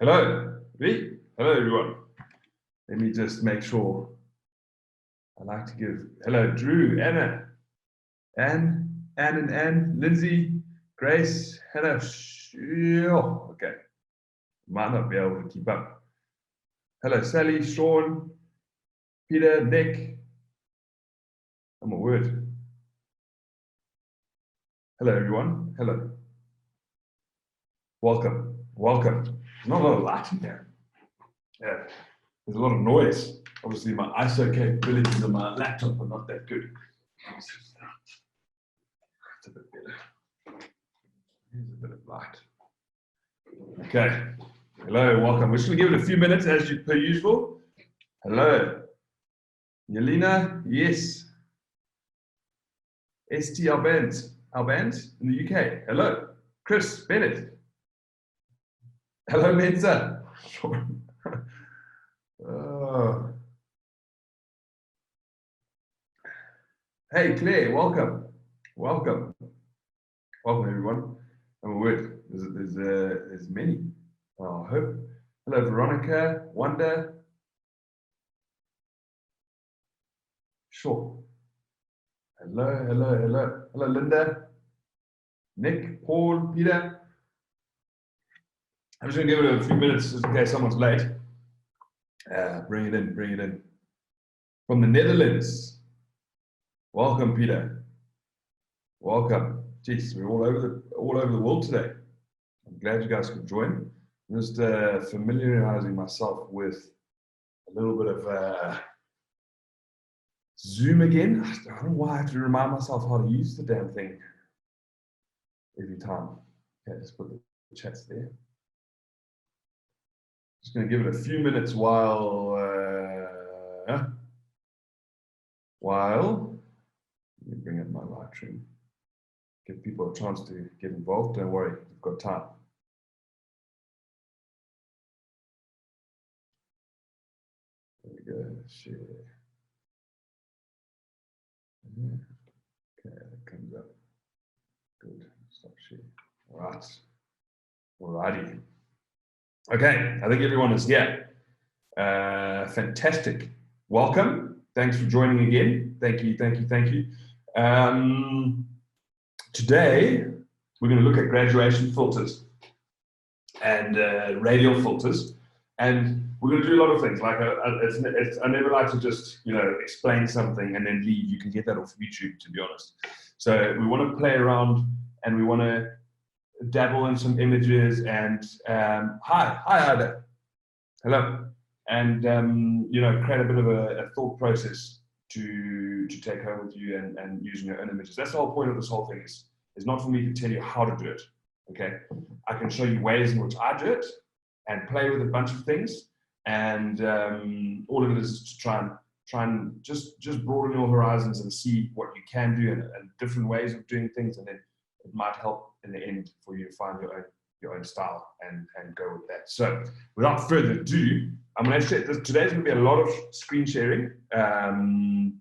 Hello, me? Hello, everyone. Let me just make sure. I like to give hello, Drew, Anna, Anne, Lindsay, Grace, hello. Okay, might not be able to keep up. Hello, Sally, Sean, Peter, Nick. Oh my word. Hello, everyone. Hello. Welcome. Welcome. There's not a lot of light in here. Yeah, there's a lot of noise. Obviously, my ISO capabilities on my laptop are not that good. It's a bit better. Here's a bit of light. Okay. Hello, welcome. We're just going to give it a few minutes as per usual. Hello. Yelena, yes. ST Albans in the UK. Hello. Chris Bennett. Hello, Mensa. Hey, Claire, welcome. Welcome. Welcome, everyone. I'm aware there's many. I hope. Hello, Veronica, Wanda. Sure. Hello, Linda. Nick, Paul, Peter. I'm just going to give it a few minutes just in case someone's late. Bring it in. From the Netherlands. Welcome, Peter. Welcome. Jeez, we're all over the world today. I'm glad you guys could join. I'm just familiarizing myself with a little bit of Zoom again. I don't know why I have to remind myself how to use the damn thing every time. Okay, just put the chats there. Just going to give it a few minutes while let me bring up my Lightroom. Give people a chance to get involved. Don't worry, we've got time. There we go. Share. Okay, that comes up. Good. Stop share. All right. Alrighty. Okay, I think everyone is here. Fantastic. Welcome. Thanks for joining again. Thank you. Today, we're going to look at graduation filters and radial filters. And we're going to do a lot of things. Like I never like to just explain something and then leave. You can get that off YouTube, to be honest. So we want to play around and we want to dabble in some images and hi Ada. Hello. And create a bit of a thought process to take home with you and using your own images. That's the whole point of this whole thing is not for me to tell you how to do it. Okay, I can show you ways in which I do it and play with a bunch of things, and all of it is to try and just broaden your horizons and see what you can do and different ways of doing things, and then it might help in the end for you to find your own style and go with that. So without further ado, I'm going to share this. Today's going to be a lot of screen sharing. I'm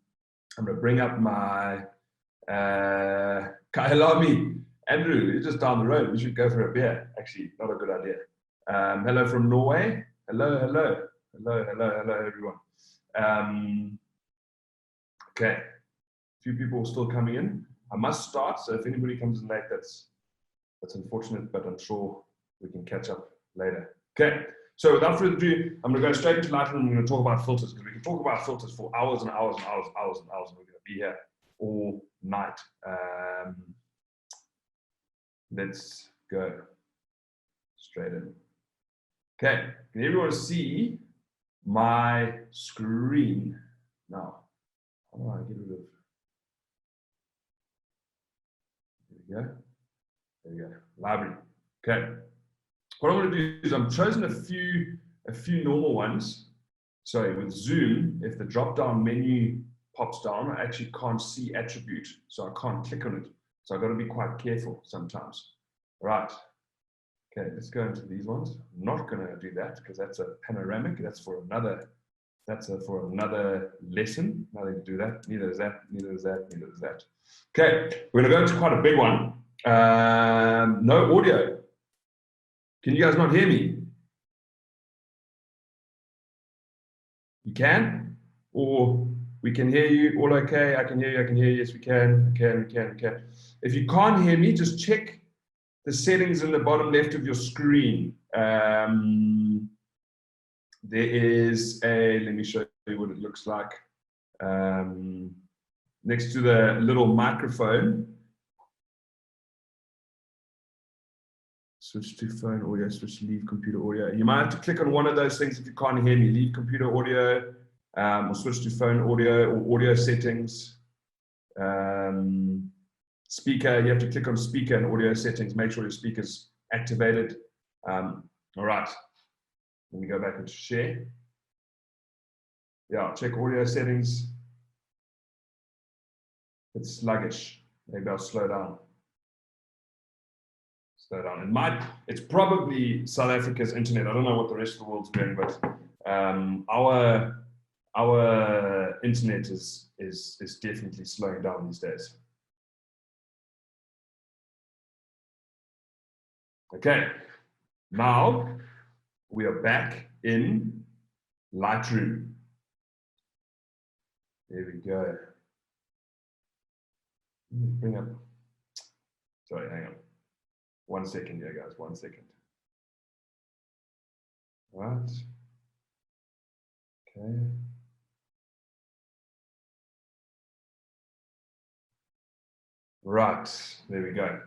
going to bring up my Kailami. Andrew, you're just down the road. We should go for a beer. Actually, not a good idea. Hello from Norway. Hello, everyone. Okay, a few people are still coming in. I must start, so if anybody comes in late, that's unfortunate, but I'm sure we can catch up later. Okay, so without further ado, I'm going to go straight into Lightroom and I'm going to talk about filters, because we can talk about filters for hours and hours, and we're going to be here all night. Let's go straight in. Okay, can everyone see my screen now? How do I get rid of? There we go. Library. Okay. What I'm going to do is I've chosen a few normal ones. Sorry, with Zoom, if the drop-down menu pops down, I actually can't see attribute, so I can't click on it. So I've got to be quite careful sometimes. Right. Okay, let's go into these ones. I'm not going to do that because that's a panoramic. That's for another lesson. Nothing to do that. Neither is that. Okay, we're going to go into quite a big one. No audio. Can you guys not hear me? can, or we can hear you, all okay, I can hear you, I can hear you, yes, we can, we can. If you can't hear me, just check the settings in the bottom left of your screen. There is a, let me show you what it looks like. Next to the little microphone, switch to phone audio, switch to leave computer audio. You might have to click on one of those things if you can't hear me, leave computer audio, or switch to phone audio or audio settings. Speaker, you have to click on speaker and audio settings, make sure your speaker's activated. All right, let me go back into share. Yeah, check audio settings. It's sluggish. Maybe I'll slow down. Slow down. It's probably South Africa's internet. I don't know what the rest of the world's doing, but our internet is definitely slowing down these days. Okay, now we are back in Lightroom. There we go. Bring up. Sorry, hang on. 1 second here, guys. 1 second. Right. Okay. Right. There we go.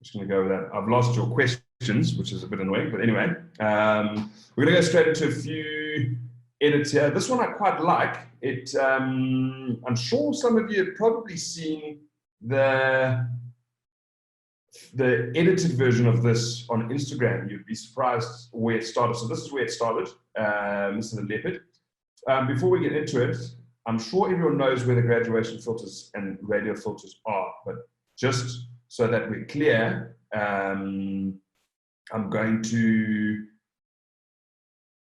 Just going to go with that. I've lost your questions, which is a bit annoying, but anyway, we're going to go straight into a few edits here. This one I quite like. I'm sure some of you have probably seen the edited version of this on Instagram. You'd be surprised where it started. So this is where it started. This is the leopard. Before we get into it, I'm sure everyone knows where the graduation filters and radial filters are, but just so that we're clear, I'm going to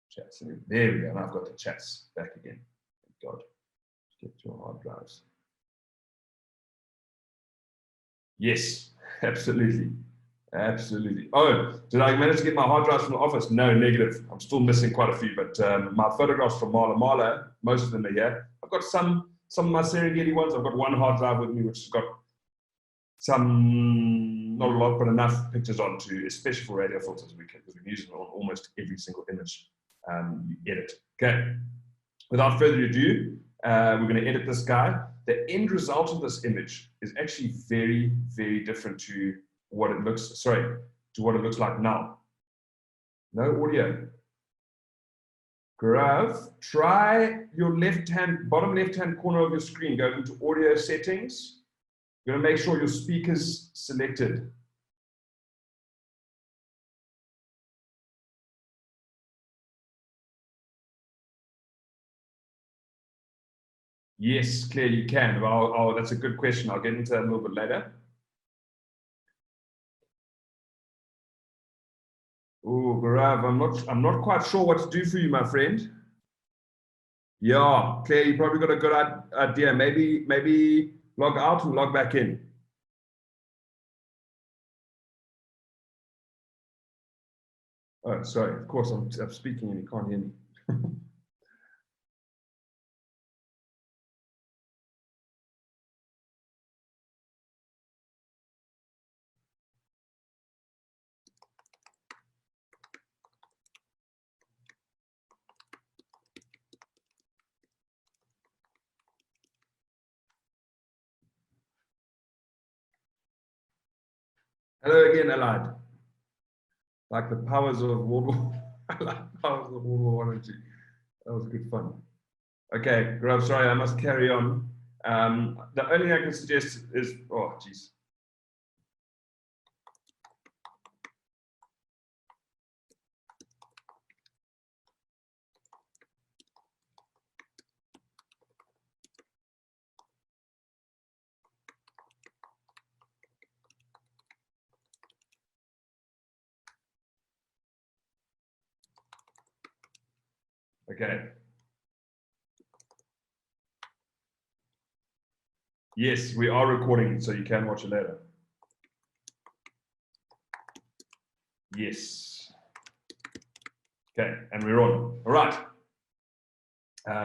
chats. There we go. And I've got the chats back again. Thank God. Get your hard drives. Yes, absolutely. Absolutely. Oh, did I manage to get my hard drives from the office? No, negative. I'm still missing quite a few, but my photographs from Mala, most of them are here. I've got some of my Serengeti ones. I've got one hard drive with me, which has got some, not a lot, but enough pictures on to, especially for radial filters, because we use them on almost every single image you edit. Okay. Without further ado, we're going to edit this guy. The end result of this image is actually very, very different to what it looks, to what it looks like now. No audio. Grav, try your bottom left-hand corner of your screen, go into audio settings. You're going to make sure your speaker's selected. Yes, Claire, you can. Well, that's a good question. I'll get into that a little bit later. Oh, Gaurav, I'm not quite sure what to do for you, my friend. Yeah, Claire, you probably got a good idea. Maybe log out and log back in. Oh, sorry. Of course, I'm speaking and you can't hear me. Hello again, Allied. Like the powers of World War. I like the powers of World War I and II. That was good fun. Okay, Grove, sorry, I must carry on. The only thing I can suggest is, oh, geez. Okay. Yes, we are recording, so you can watch it later. Yes. Okay, and we're on. All right.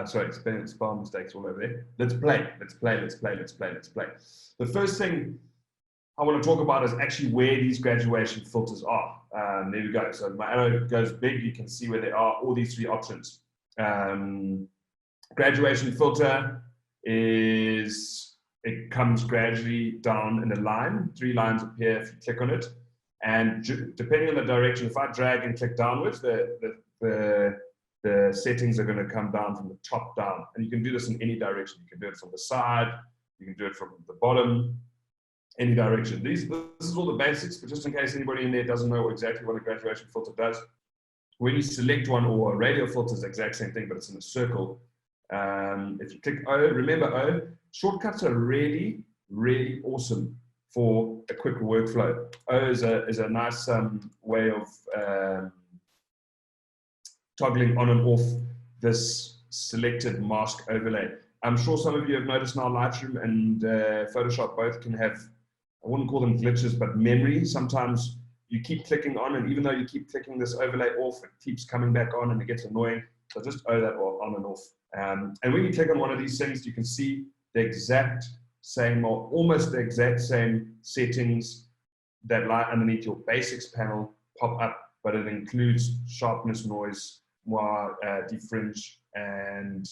Sorry, spell mistakes all over there. Let's play. The first thing I want to talk about is actually where these graduation filters are. There we go. So my arrow goes big. You can see where they are, all these three options. Graduation filter it comes gradually down in a line. 3 lines appear if you click on it. And depending on the direction, if I drag and click downwards, the settings are going to come down from the top down. And you can do this in any direction. You can do it from the side. You can do it from the bottom. Any direction. This is all the basics, but just in case anybody in there doesn't know exactly what a graduation filter does, when you select one, or a radial filter is the exact same thing, but it's in a circle. If you click O, remember O, shortcuts are really, really awesome for a quick workflow. O is a nice way of toggling on and off this selected mask overlay. I'm sure some of you have noticed now Lightroom and Photoshop both can have, I wouldn't call them glitches, but memory. Sometimes you keep clicking on, and even though you keep clicking this overlay off, it keeps coming back on and it gets annoying. So just O that on and off. And when you click on one of these things, you can see the exact same, or almost the exact same settings that lie underneath your basics panel pop up, but it includes sharpness, noise, more defringe, and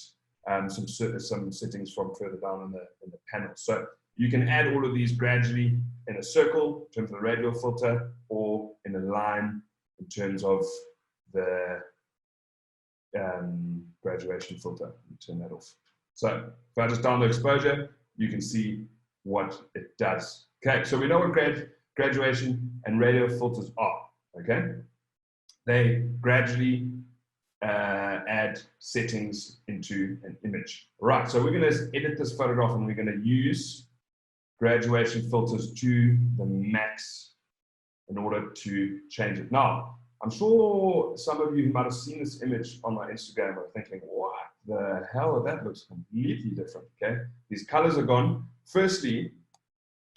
some settings from further down in the panel. So you can add all of these gradually in a circle in terms of the radial filter, or in a line in terms of the graduation filter. Turn that off. So if I just download exposure, you can see what it does. Okay, so we know what graduation and radial filters are. Okay, they gradually add settings into an image. Right, so we're going to edit this photograph, and we're going to use graduation filters to the max in order to change it. Now, I'm sure some of you might have seen this image on my Instagram are thinking, what the hell, that looks completely different. Okay, these colors are gone. Firstly,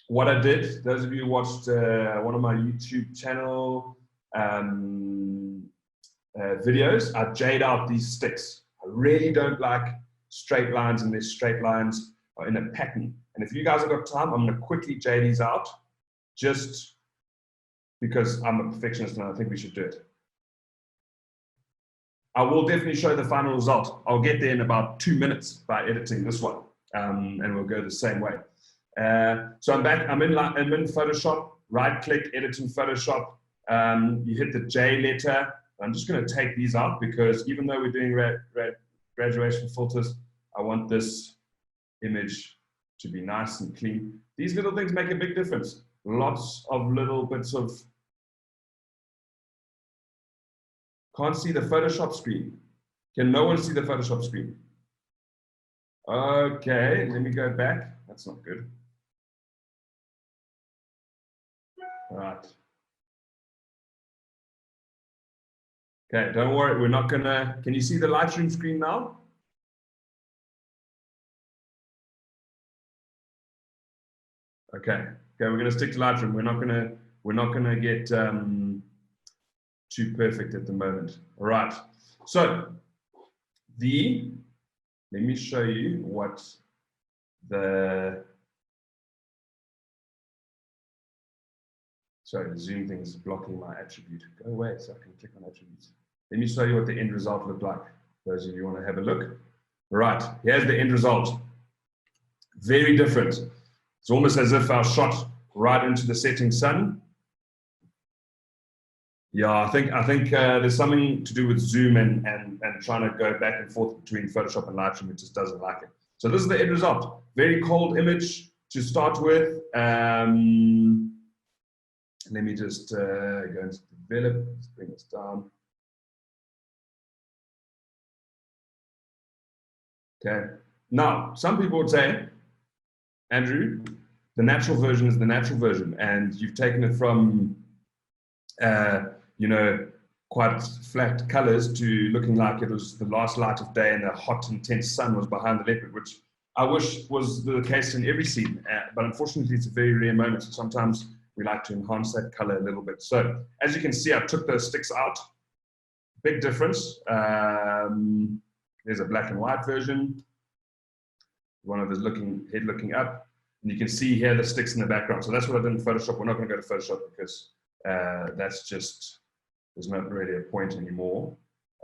what I did, those of you who watched one of my YouTube channel videos, I jade out these sticks. I really don't like straight lines, and these straight lines are in a pattern. And if you guys have got time, I'm going to quickly jade these out, just because I'm a perfectionist and I think we should do it. I will definitely show the final result. I'll get there in about 2 minutes by editing this one, and we'll go the same way. So I'm back. I'm in Photoshop. Right-click, edit in Photoshop. You hit the J letter. I'm just going to take these out, because even though we're doing graduation filters, I want this image to be nice and clean. These little things make a big difference. Lots of little bits of... Can't see the Photoshop screen. Can no one see the Photoshop screen? Okay, let me go back. That's not good. All right. Okay, don't worry, we're not gonna... Can you see the Lightroom screen now? Okay, we're gonna stick to Lightroom. We're not gonna get too perfect at the moment. All right. So let me show you what sorry, the zoom thing is blocking my attribute. Go away so I can click on attributes. Let me show you what the end result looked like. Those of you who want to have a look. All right, here's the end result. Very different. It's almost as if I shot right into the setting sun. Yeah, I think there's something to do with zoom and trying to go back and forth between Photoshop and Lightroom. It just doesn't like it. So this is the end result. Very cold image to start with. Let me just go into develop. Let's bring this down. Okay. Now, some people would say, Andrew, the natural version is the natural version, and you've taken it from, you know, quite flat colors to looking like it was the last light of day and the hot, intense sun was behind the leopard, which I wish was the case in every scene. But unfortunately, it's a very rare moment. So sometimes we like to enhance that color a little bit. So as you can see, I took those sticks out, big difference. There's a black and white version. One of his head looking up. And you can see here the sticks in the background. So that's what I did in Photoshop. We're not going to go to Photoshop because that's just, there's not really a point anymore,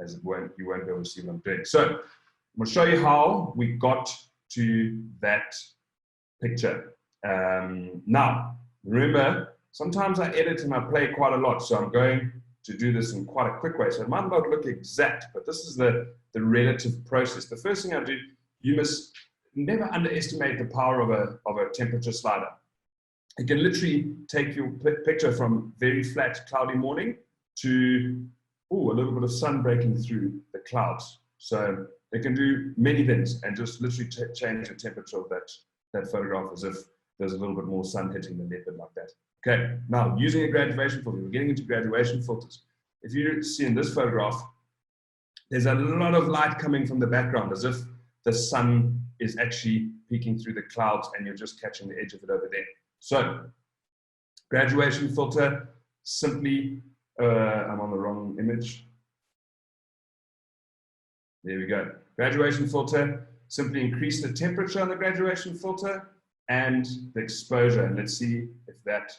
as you won't be able to see what I'm doing. So I'm going to show you how we got to that picture. Now, remember, sometimes I edit and I play quite a lot. So I'm going to do this in quite a quick way. So it might not look exact, but this is the relative process. The first thing I do, you must never underestimate the power of a temperature slider. It can literally take your picture from very flat, cloudy morning to a little bit of sun breaking through the clouds. So it can do many things and just literally change the temperature of that photograph as if there's a little bit more sun hitting the leopard like that. Okay, now using a graduation filter, we're getting into graduation filters. If you see in this photograph, there's a lot of light coming from the background as if the sun is actually peeking through the clouds and you're just catching the edge of it over there. So, graduation filter, simply, I'm on the wrong image. There we go. Graduation filter, simply increase the temperature on the graduation filter and the exposure. And let's see if that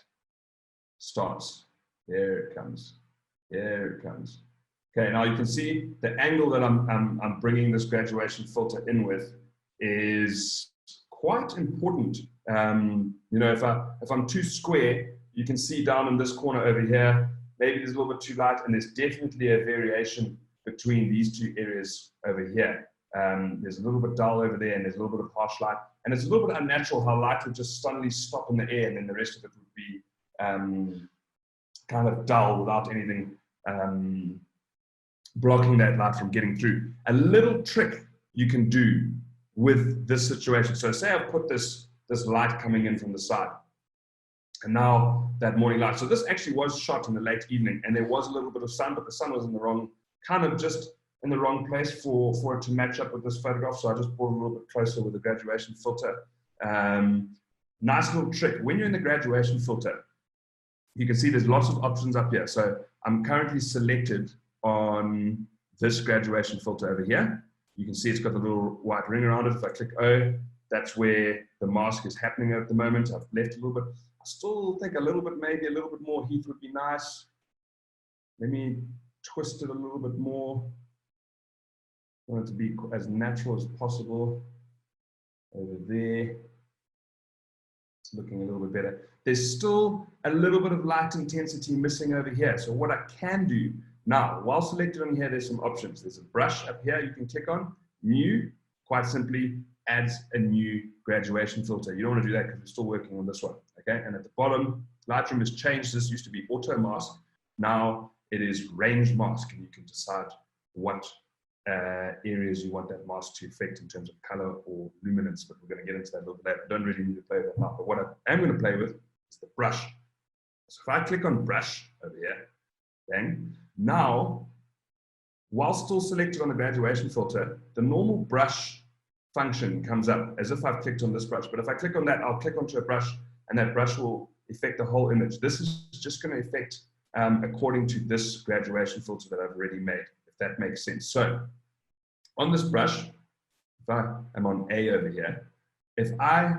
starts. There it comes. There it comes. Okay, now you can see the angle that I'm bringing this graduation filter in with is quite important. You know, if I'm too square, you can see down in this corner over here, maybe there's a little bit too light, and there's definitely a variation between these two areas over here. There's a little bit dull over there, and there's a little bit of harsh light, and it's a little bit unnatural how light would just suddenly stop in the air, and then the rest of it would be kind of dull without anything blocking that light from getting through. A little trick you can do with this situation. So say I've put this light coming in from the side, and now that morning light. So this actually was shot in the late evening, and there was a little bit of sun, but the sun was in the wrong, kind of just in the wrong place for it to match up with this photograph. So I just brought it a little bit closer with the graduation filter. Nice little trick. When you're in the graduation filter, you can see there's lots of options up here. So I'm currently selected on this graduation filter over here. You can see it's got the little white ring around it. If I click O, that's where the mask is happening at the moment. I've left a little bit. I still think maybe a little bit more heat would be nice. Let me twist it a little bit more. I want it to be as natural as possible. Over there. It's looking a little bit better. There's still a little bit of light intensity missing over here. So what I can do now, while selected on here, there's some options. There's a brush up here you can click on. New, quite simply, adds a new graduation filter. You don't want to do that because we're still working on this one. Okay, and at the bottom, Lightroom has changed. This used to be auto mask. Now it is range mask, and you can decide what areas you want that mask to affect in terms of color or luminance, but we're going to get into that a little bit later. I don't really need to play with that now, but what I am going to play with is the brush. So if I click on brush over here, then now, while still selected on the graduation filter, the normal brush function comes up as if I've clicked on this brush. But if I click on that, I'll click onto a brush, and that brush will affect the whole image. This is just going to affect according to this graduation filter that I've already made, if that makes sense. So on this brush, if I am on A over here, if I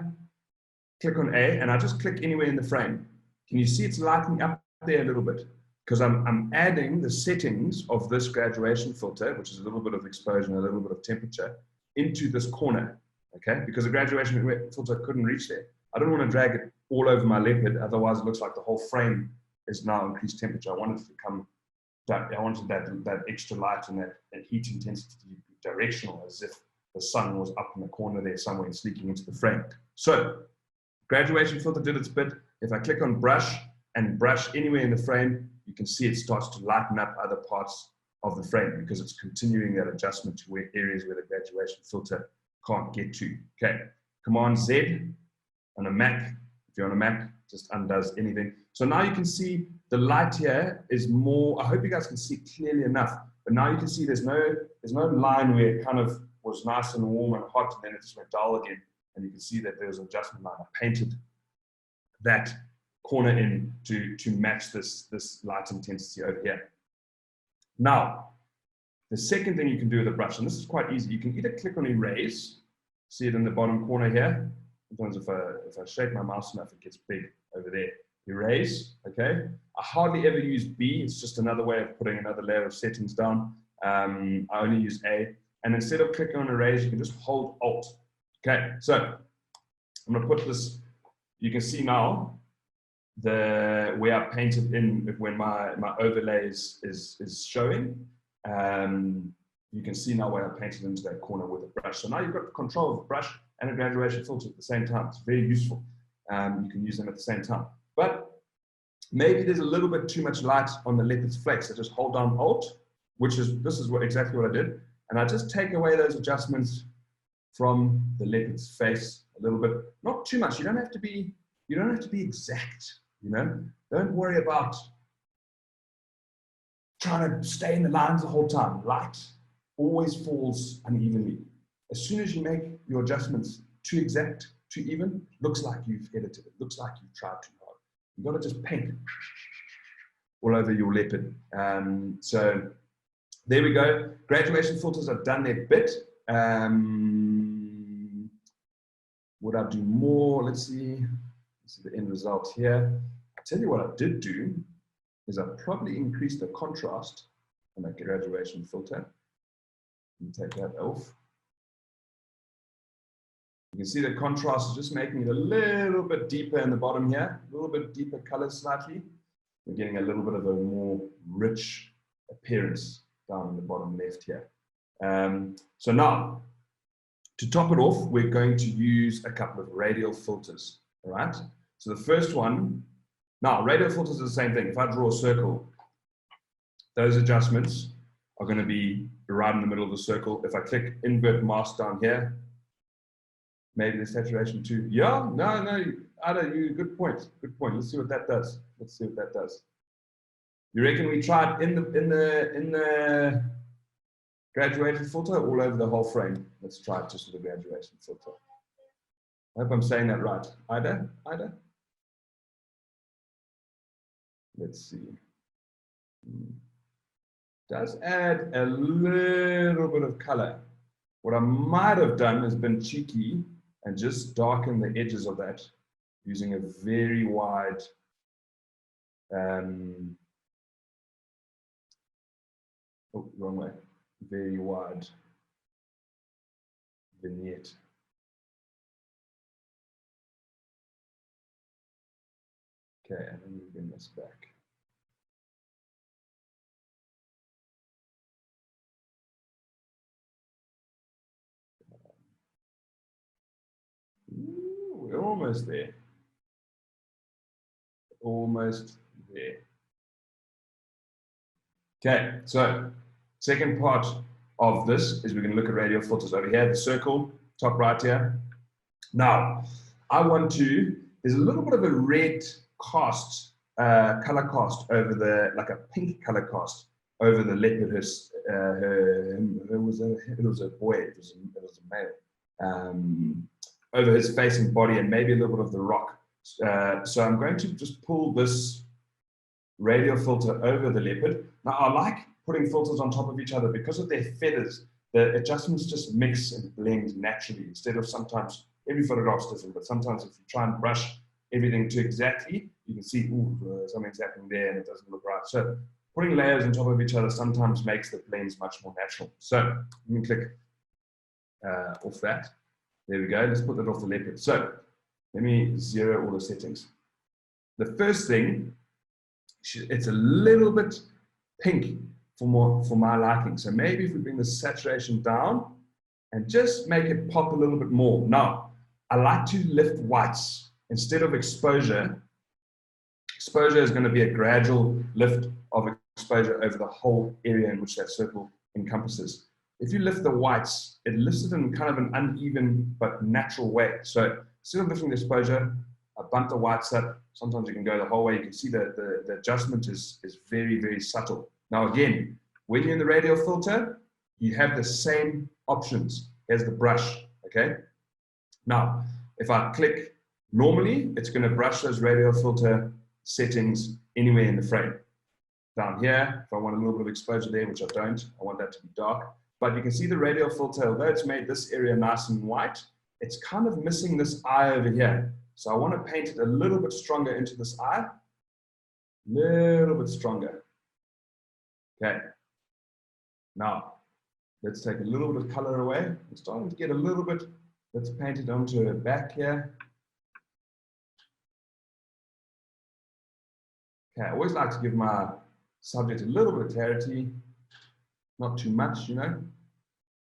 click on A and I just click anywhere in the frame, can you see it's lighting up there a little bit? Because I'm adding the settings of this graduation filter, which is a little bit of exposure and a little bit of temperature, into this corner, okay? Because the graduation filter couldn't reach there. I don't want to drag it all over my leopard, otherwise it looks like the whole frame is now increased temperature. I wanted it to come, I wanted that extra light and that heat intensity to be directional, as if the sun was up in the corner there somewhere and sneaking into the frame. So, graduation filter did its bit. If I click on brush and brush anywhere in the frame, you can see it starts to lighten up other parts of the frame because it's continuing that adjustment to areas where the graduation filter can't get to. Okay, Command Z on a Mac. If you're on a Mac, just undoes anything. So now you can see the light here is more, I hope you guys can see clearly enough, but now you can see there's no line where it kind of was nice and warm and hot and then it just went dull again. And you can see that there's an adjustment line. I painted that corner in to match this light intensity over here. Now, The second thing you can do with a brush, and this is quite easy, you can either click on erase, see it in the bottom corner here. Sometimes if I shake my mouse enough, it gets big over there. Erase, okay? I hardly ever use B, it's just another way of putting another layer of settings down. I only use A. And instead of clicking on erase, you can just hold Alt. Okay, so I'm gonna put this, you can see now where I painted in when my overlay is showing. You can see now where I painted into that corner with a brush. So now you've got control of the brush and a graduation filter at the same time. It's very useful. You can use them at the same time. But maybe there's a little bit too much light on the leopard's flake. So just hold down Alt, this is exactly what I did. And I just take away those adjustments from the leopard's face a little bit. Not too much. You don't have to be exact, you know. Don't worry about trying to stay in the lines the whole time. Light always falls unevenly. As soon as you make your adjustments too exact, too even, looks like you've edited it, looks like you've tried too hard. You've got to just paint all over your leopard. So there we go. Graduation filters have done their bit. Would I do more? Let's see. This is the end result here. I'll tell you what I did do is I probably increased the contrast on that graduation filter. Take that off. You can see the contrast is just making it a little bit deeper in the bottom here, a little bit deeper color slightly. We're getting a little bit of a more rich appearance down in the bottom left here. So now, to top it off, we're going to use a couple of radial filters, all right? So the first one, now radial filters are the same thing. If I draw a circle, those adjustments are going to be right in the middle of the circle. If I click invert mask down here, maybe the saturation too. Yeah, no, Ada, good point. Let's see what that does. You reckon we try it in the graduation filter all over the whole frame? Let's try it just with the graduation filter. I hope I'm saying that right. Ida? Let's see. Does add a little bit of color. What I might have done is been cheeky and just darken the edges of that using a very wide wrong way. Very wide vignette. Okay, and then we bring this back. Ooh, we're almost there. Almost there. Okay, so second part of this is we're going to look at radial filters over here, the circle, top right here. Now, there's a little bit of a red cast, color cast over like a pink color cast over the leopard. It was a boy, it was a male. Over his face and body, and maybe a little bit of the rock. So I'm going to just pull this radial filter over the leopard. Now I like putting filters on top of each other because of their feathers. The adjustments just mix and blend naturally instead of sometimes, every photograph's different, but sometimes if you try and brush everything too exactly, you can see, something's happening there and it doesn't look right. So putting layers on top of each other sometimes makes the blends much more natural. So let me click off that. There we go. Let's put that off the leopard. So let me zero all the settings. The first thing, it's a little bit pink for my liking. So maybe if we bring the saturation down and just make it pop a little bit more. Now, I like to lift whites instead of exposure. Exposure is going to be a gradual lift of exposure over the whole area in which that circle encompasses. If you lift the whites, it lifts it in kind of an uneven but natural way. So instead of lifting the exposure, I bump the whites up. Sometimes you can go the whole way. You can see that the adjustment is very, very subtle. Now again, when you're in the radial filter, you have the same options as the brush, okay? Now, if I click normally, it's going to brush those radial filter settings anywhere in the frame. down here. If I want a little bit of exposure there, which I don't, I want that to be dark. But you can see the radial filter, although it's made this area nice and white, it's kind of missing this eye over here. So I want to paint it a little bit stronger into this eye. Little bit stronger. Okay. Now, let's take a little bit of color away. I'm starting to get a little bit. Let's paint it onto her back here. Okay, I always like to give my subject a little bit of clarity. Not too much, you know. A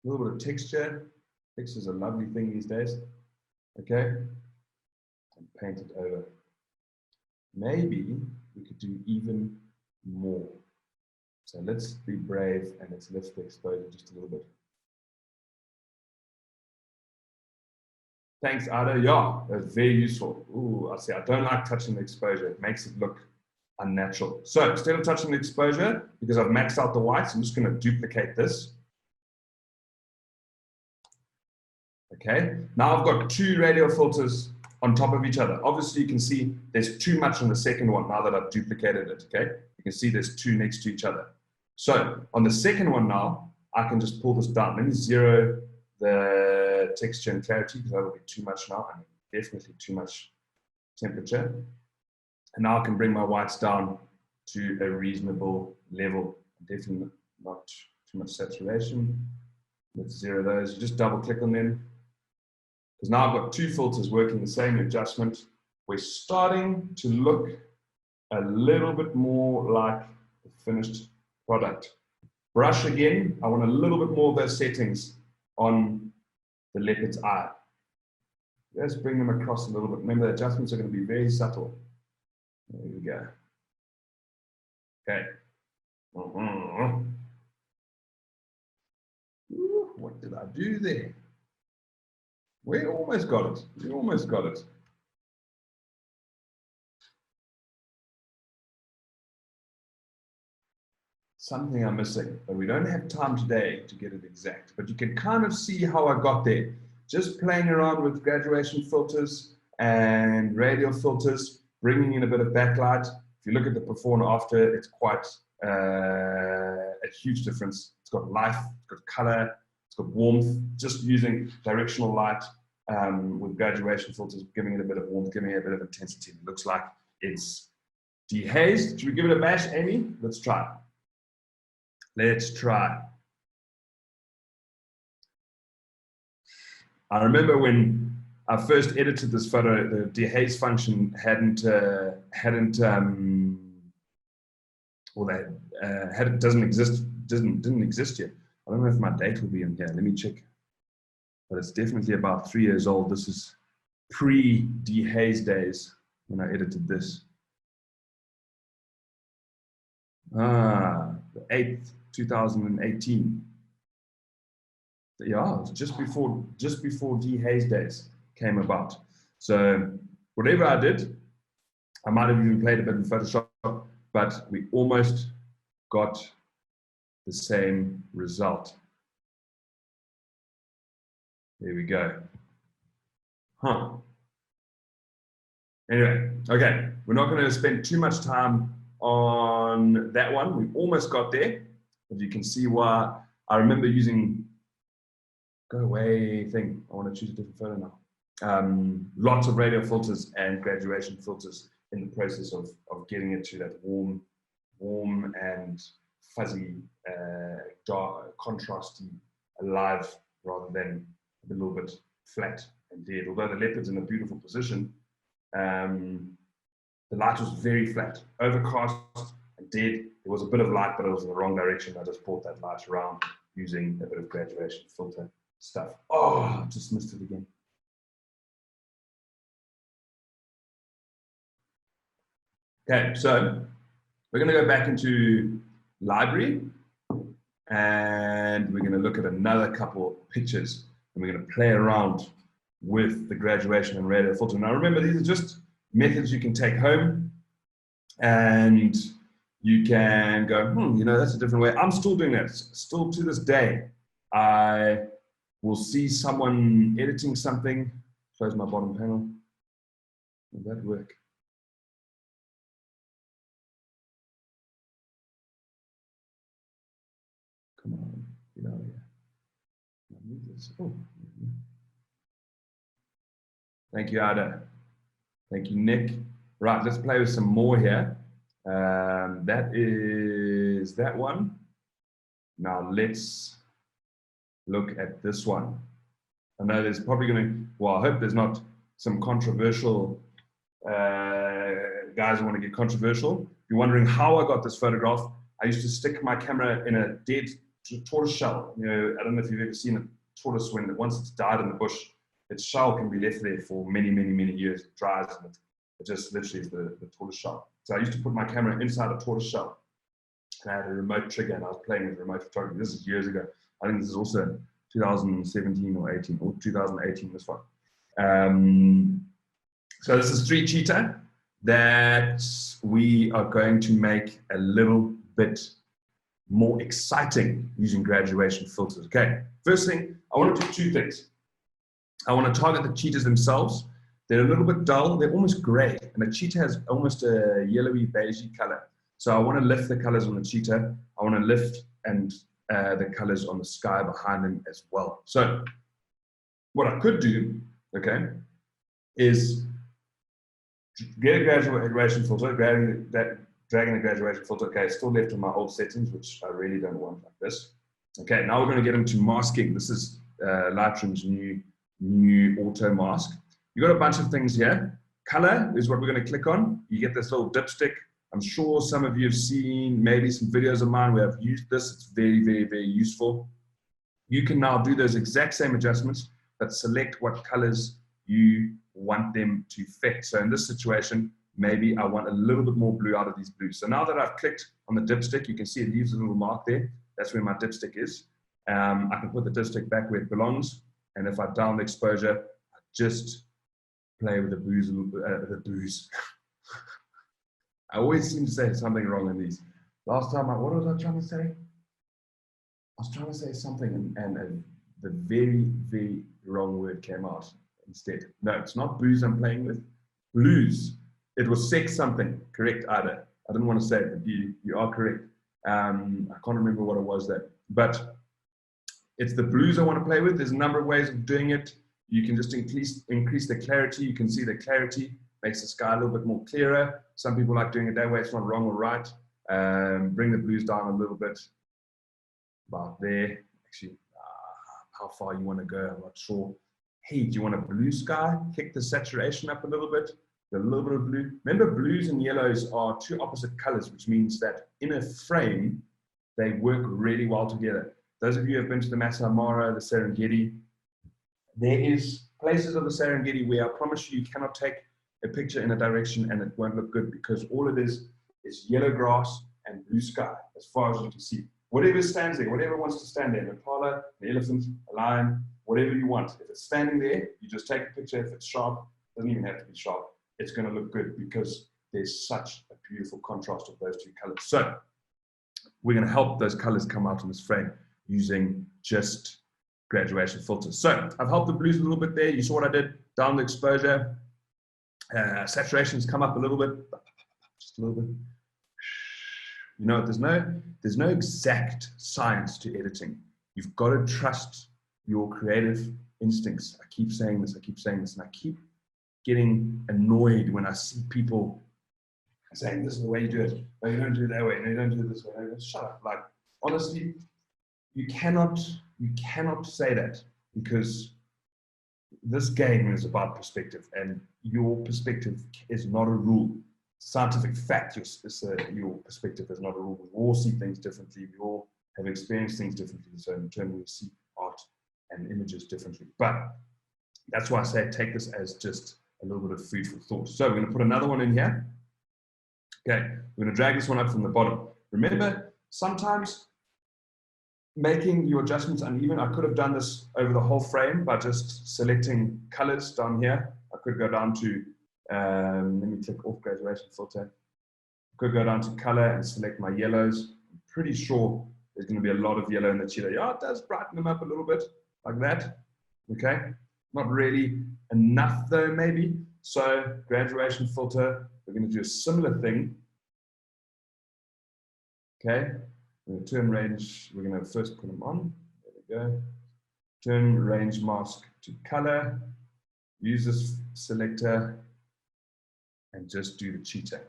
little bit of texture. Texture is a lovely thing these days. Okay. And paint it over. Maybe we could do even more. So let's be brave and let's lift the exposure just a little bit. Thanks, Ada. Yeah, that's very useful. Ooh, I see. I don't like touching the exposure. It makes it look unnatural. So instead of touching the exposure, because I've maxed out the whites, I'm just going to duplicate this. Okay. Now I've got two radial filters on top of each other. Obviously, you can see there's too much on the second one now that I've duplicated it. Okay. You can see there's two next to each other. So on the second one now, I can just pull this down. Let me zero the texture and clarity because that will be too much now. I mean, definitely too much temperature. And now I can bring my whites down to a reasonable level. Definitely not too much saturation. Let's zero those. You just double click on them. Because now I've got two filters working the same adjustment. We're starting to look a little bit more like the finished product. Brush again. I want a little bit more of those settings on the leopard's eye. Let's bring them across a little bit. Remember, the adjustments are going to be very subtle. There we go. Okay. Ooh, what did I do there? We almost got it. We almost got it. Something I'm missing, but we don't have time today to get it exact. But you can kind of see how I got there. Just playing around with graduation filters and radial filters, bringing in a bit of backlight. If you look at the before and after, it's quite a huge difference. It's got life, it's got color, it's got warmth. Just using directional light with graduation filters, giving it a bit of warmth, giving it a bit of intensity. It looks like it's dehazed. Should we give it a bash, Amy? Let's try. Let's try. I remember when I first edited this photo, the dehaze function didn't exist yet. I don't know if my date will be in here. Let me check. But it's definitely about 3 years old. This is pre-dehaze days when I edited this. The 8th, 2018. Yeah, it was just before dehaze days came about. So whatever I did, I might have even played a bit in Photoshop, but we almost got the same result. There we go. Huh. Anyway, okay, we're not going to spend too much time on that one. We almost got there, but you can see why. I remember using go away thing. I want to choose a different photo now. Lots of radial filters and graduation filters in the process of getting it to that warm and fuzzy, dark, contrasty, alive, rather than a little bit flat and dead. Although the leopard's in a beautiful position, the light was very flat, overcast and dead. There was a bit of light, but it was in the wrong direction. I just brought that light around using a bit of graduation filter stuff. Oh, I just missed it again. Okay, so we're going to go back into library and we're going to look at another couple of pictures and we're going to play around with the graduation and radial filter. Now remember, these are just methods you can take home and you can go, you know, that's a different way. I'm still doing that. Still to this day, I will see someone editing something. Close my bottom panel. Will that work? get out of here. I need this. Oh. Thank you, Ada. Thank you, Nick. Right, let's play with some more here. That is that one. Now let's look at this one. I know there's probably going to, well, I hope there's not some controversial guys who want to get controversial. If you're wondering how I got this photograph, I used to stick my camera in a dead tortoise shell. You know, I don't know if you've ever seen a tortoise when once it's died in the bush, its shell can be left there for many, many, many years. It dries and it just literally is the tortoise shell. So I used to put my camera inside a tortoise shell. And I had a remote trigger and I was playing with remote photography. This is years ago. I think this is also 2017 or 18 or 2018, this one. So this is 3 cheetah that we are going to make a little bit more exciting using graduation filters. Okay, first thing, I want to do 2 things. I want to target the cheetahs themselves. They're a little bit dull, they're almost gray, and a cheetah has almost a yellowy beigey color. So I want to lift the colors on the cheetah. I want to lift and the colors on the sky behind them as well. So what I could do, okay, is get a graduation filter, dragging the graduation filter. Okay, it's still left on my old settings, which I really don't want like this. Okay, now we're going to get into masking. This is Lightroom's new auto mask. You've got a bunch of things here. Color is what we're going to click on. You get this little dipstick. I'm sure some of you have seen maybe some videos of mine where I've used this. It's very, very, very useful. You can now do those exact same adjustments, but select what colors you want them to fit. So in this situation, maybe I want a little bit more blue out of these blues. So now that I've clicked on the dipstick, you can see it leaves a little mark there. That's where my dipstick is. I can put the dipstick back where it belongs. And if I down the exposure, I just play with the blues. I always seem to say something wrong in these. Last time, what was I trying to say? I was trying to say something and the very, very wrong word came out instead. No, it's not booze I'm playing with. Blues. It was sex something. Correct, Ada. I didn't want to say it, but you are correct. I can't remember what it was there. But it's the blues I want to play with. There's a number of ways of doing it. You can just increase the clarity. You can see the clarity makes the sky a little bit more clearer. Some people like doing it that way. It's not wrong or right. Bring the blues down a little bit. About there. Actually, how far you want to go, I'm not sure. Hey, do you want a blue sky? Kick the saturation up a little bit. A little bit of blue. Remember, blues and yellows are 2 opposite colors, which means that in a frame, they work really well together. Those of you who have been to the Masai Mara, the Serengeti, there is places of the Serengeti where I promise you cannot take a picture in a direction and it won't look good, because all it is yellow grass and blue sky, as far as you can see. Whatever stands there, whatever wants to stand there, an impala, an elephant, a lion, whatever you want. If it's standing there, you just take a picture. If it's sharp, it doesn't even have to be sharp. It's going to look good because there's such a beautiful contrast of those 2 colors. So we're going to help those colors come out in this frame using just graduation filters. So I've helped the blues a little bit there. You saw what I did, down the exposure. Saturation's come up a little bit, just a little bit. You know, there's no exact science to editing. You've got to trust your creative instincts. I keep saying this, and I keep getting annoyed when I see people saying, this is the way you do it. No, you don't do it that way. No, you don't do it this way. No, shut up. Like, honestly, you cannot say that, because this game is about perspective, and your perspective is not a rule. Scientific fact, your perspective is not a rule. We all see things differently. We all have experienced things differently. So in turn, we see art and images differently. But that's why I say take this as just a little bit of food for thought. So we're going to put another one in here. Okay, we're going to drag this one up from the bottom. Remember, sometimes making your adjustments uneven, I could have done this over the whole frame by just selecting colors down here. I could go down to, let me click off graduation filter. I could go down to color and select my yellows. I'm pretty sure there's going to be a lot of yellow in the cheetah. Yeah, it does brighten them up a little bit, like that. Okay, not really enough though, maybe. So graduation filter, we're going to do a similar thing. Okay, we're going to turn range, we're going to first put them on, we go. Turn range mask to color. Use this selector and just do the cheetah.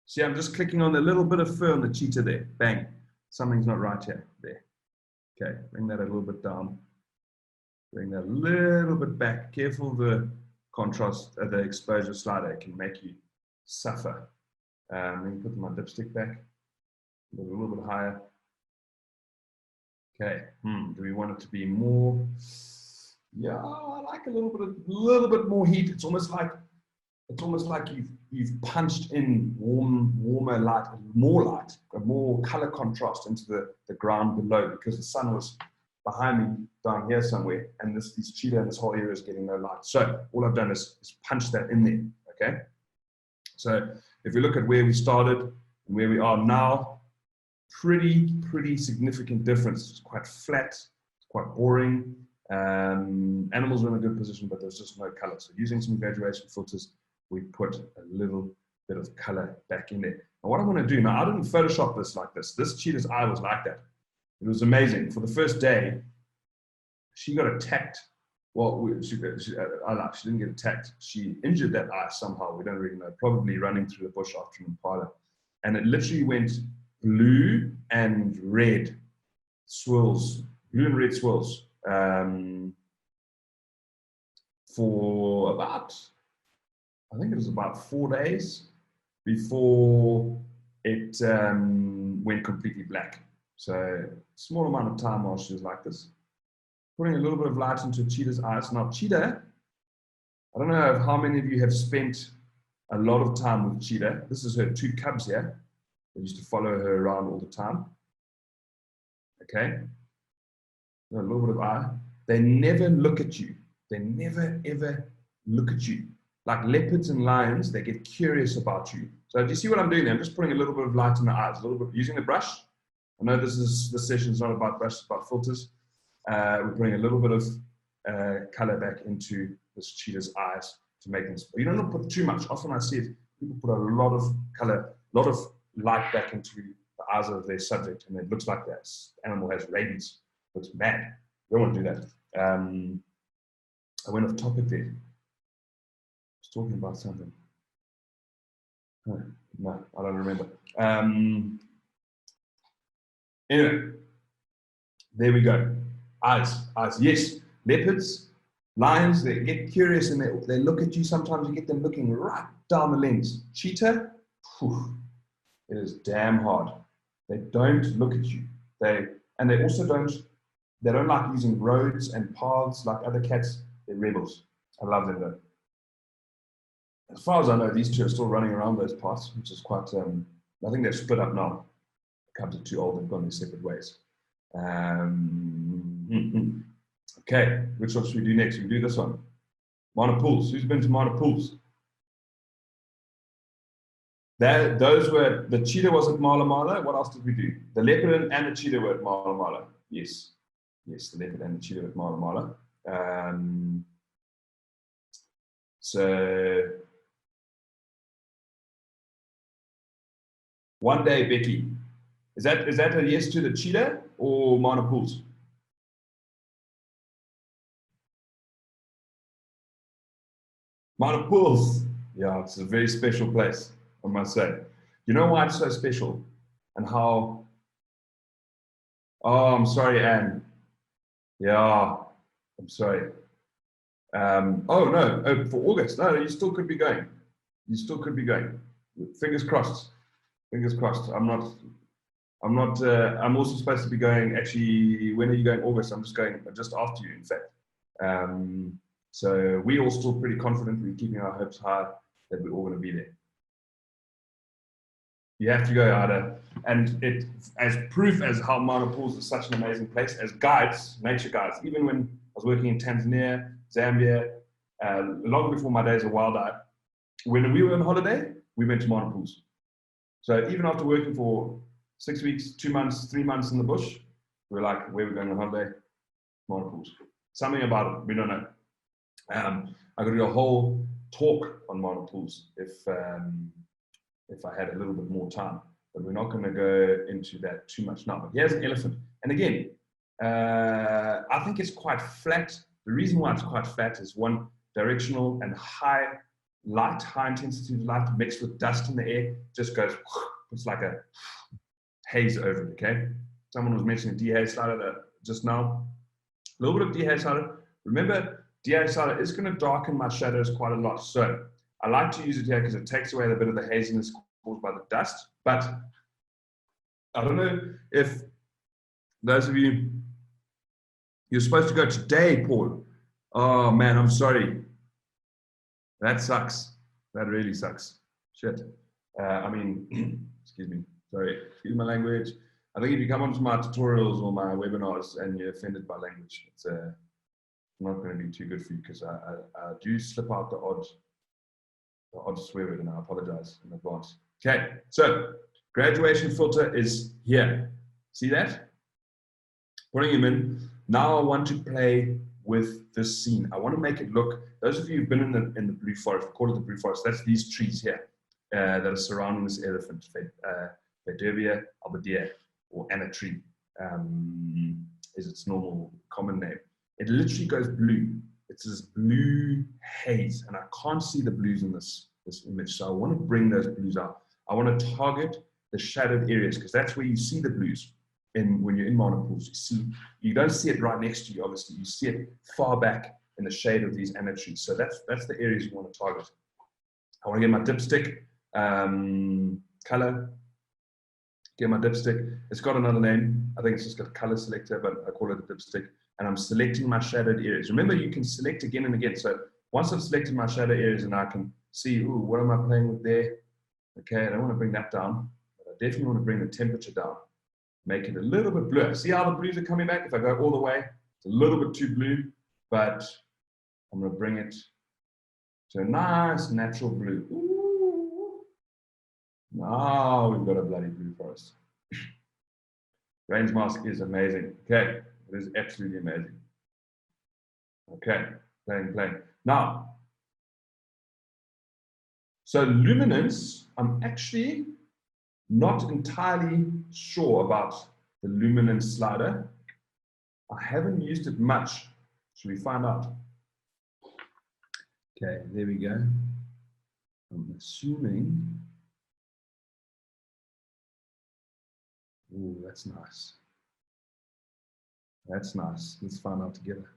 See, I'm just clicking on the little bit of fur on the cheetah there. Bang. Something's not right here. There. Okay, bring that a little bit down. Bring that a little bit back. Careful the contrast, the exposure slider can make you suffer. Let me put my dipstick back. A little bit higher. Okay. Do we want it to be more? Yeah, I like a little bit more heat. It's almost like you've punched in warmer light, more color contrast into the ground below, because the sun was behind me down here somewhere, and these cheetah and this whole area is getting no light. So all I've done is punch that in there. Okay. So if we look at where we started and where we are now, pretty significant difference. It's quite flat. It's quite boring. Animals are in a good position, but there's just no color. So using some graduation filters, we put a little bit of color back in there. And what I want to do now, I didn't Photoshop this like this. This cheetah's eye was like that. It was amazing. For the first day, she got attacked. Well, she didn't get attacked. She injured that eye somehow. We don't really know. Probably running through the bush after an impala. And it literally went blue and red swirls, for about, I think it was about 4 days before it went completely black. So small amount of time while she was like this. Putting a little bit of light into cheetah's eyes. Now cheetah, I don't know how many of you have spent a lot of time with cheetah. This is her 2 cubs here. They used to follow her around all the time. Okay. A little bit of eye. They never look at you. They never ever look at you. Like leopards and lions, they get curious about you. So do you see what I'm doing there? I'm just putting a little bit of light in the eyes, a little bit using the brush. I know this session is not about brush, it's about filters. We're putting a little bit of color back into this cheetah's eyes to make them. You don't put too much. Often I see it, people put a lot of color, a lot of light back into the eyes of their subject, and it looks like that animal has rabies. It looks mad. You don't want to do that. I went off topic there. I was talking about something. No, I don't remember. Anyway, there we go. Eyes. Yes, leopards, lions, they get curious and they look at you. Sometimes you get them looking right down the lens. Cheetah, whew, it is damn hard. They don't look at you. They also don't like using roads and paths like other cats. They're rebels. I love them though. As far as I know, these two are still running around those paths, which is quite, I think they've split up now. The cubs are too old and gone their separate ways. Okay, which one should we do next? We do this one. Monopools. Who's been to monopools? Those were, the cheetah was at Mala Mala. What else did we do? The leopard and the cheetah were at Mala Mala. Yes, the leopard and the cheetah were at Mala Mala. So one day, Becky, is that a yes to the cheetah or monopools? Monopools, yeah, it's a very special place, I must say. You know why it's so special and how? Oh, I'm sorry, Anne. Yeah, I'm sorry. Oh no, for August. No, you still could be going. You still could be going. Fingers crossed. Fingers crossed. I'm also supposed to be going. Actually, when are you going? August. I'm just going just after you, in fact. So we're all still pretty confident. We're keeping our hopes high that we're all going to be there. You have to go, Ada. And it, as proof as how Monopools is such an amazing place, as guides, nature guides, even when I was working in Tanzania, Zambia, long before my days of wild eye, when we were on holiday, we went to Monopools. So even after working for 6 weeks, 2 months, 3 months in the bush, we were like, where are we going on holiday? Monopools. Something about it, we don't know. I could do a whole talk on monopools if I had a little bit more time, but we're not going to go into that too much now. But here's an elephant, and again, I think it's quite flat. The reason why it's quite flat is one, directional and high light, high intensity light mixed with dust in the air just goes, it's like a haze over it, okay? Someone was mentioning dehaze slider just now. A little bit of dehaze slider. Remember, dehaze slider is going to darken my shadows quite a lot. So I like to use it here because it takes away a bit of the haziness caused by the dust. But I don't know if those of you, you're supposed to go today, Paul. Oh man, I'm sorry. That sucks. That really sucks. Shit. I mean, excuse me. Sorry, excuse my language. I think if you come onto my tutorials or my webinars and you're offended by language, it's not going to be too good for you because I do slip out the odd swear word, and I apologize in advance. Okay, so graduation filter is here. See that? Putting him in. Now I want to play with this scene. I want to make it look. Those of you who've been in the blue forest, we call it the blue forest. That's these trees here that are surrounding this elephant. Vedovia albedea, or Anna tree, is its normal common name. It literally goes blue. It's this blue haze, and I can't see the blues in this image. So I want to bring those blues out. I want to target the shadowed areas because that's where you see the blues. When you're in monopools, you don't see it right next to you. Obviously, you see it far back in the shade of these Anna trees. So that's the areas you want to target. I want to get my dipstick color. Get my dipstick. It's got another name. I think it's just got a color selector, but I call it a dipstick. And I'm selecting my shadowed areas. Remember, you can select again and again. So once I've selected my shadow areas and I can see, ooh, what am I playing with there? Okay, I don't want to bring that down, but I definitely want to bring the temperature down. Make it a little bit bluer. See how the blues are coming back? If I go all the way, it's a little bit too blue, but I'm going to bring it to a nice natural blue. Ooh. Now we've got a bloody blue forest. Range mask is amazing. Okay, it is absolutely amazing. Okay, playing. Now, so luminance, I'm actually not entirely sure about the luminance slider. I haven't used it much. Should we find out? Okay, there we go. I'm assuming. Oh, that's nice. That's nice. Let's find out together.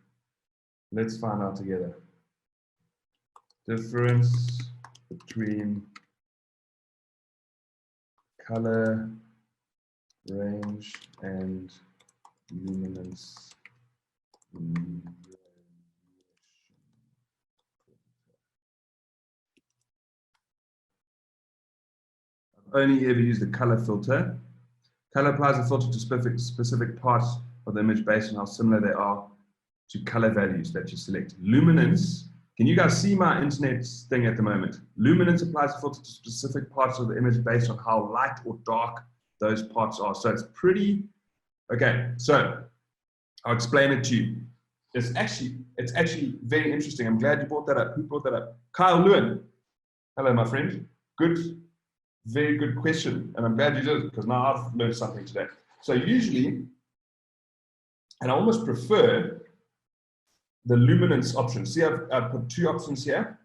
Let's find out together. Difference between color, range, and luminance. I've only ever used the color filter. Color applies a filter to specific parts of the image based on how similar they are to color values that you select. Luminance, can you guys see my internet thing at the moment? Luminance applies a filter to specific parts of the image based on how light or dark those parts are. So it's pretty, okay, so I'll explain it to you. It's actually very interesting. I'm glad you brought that up. Who brought that up? Kyle Lewin. Hello, my friend. Good, very good question. And I'm glad you did, because now I've learned something today. So usually, and I almost prefer the luminance option. See, I've put two options here.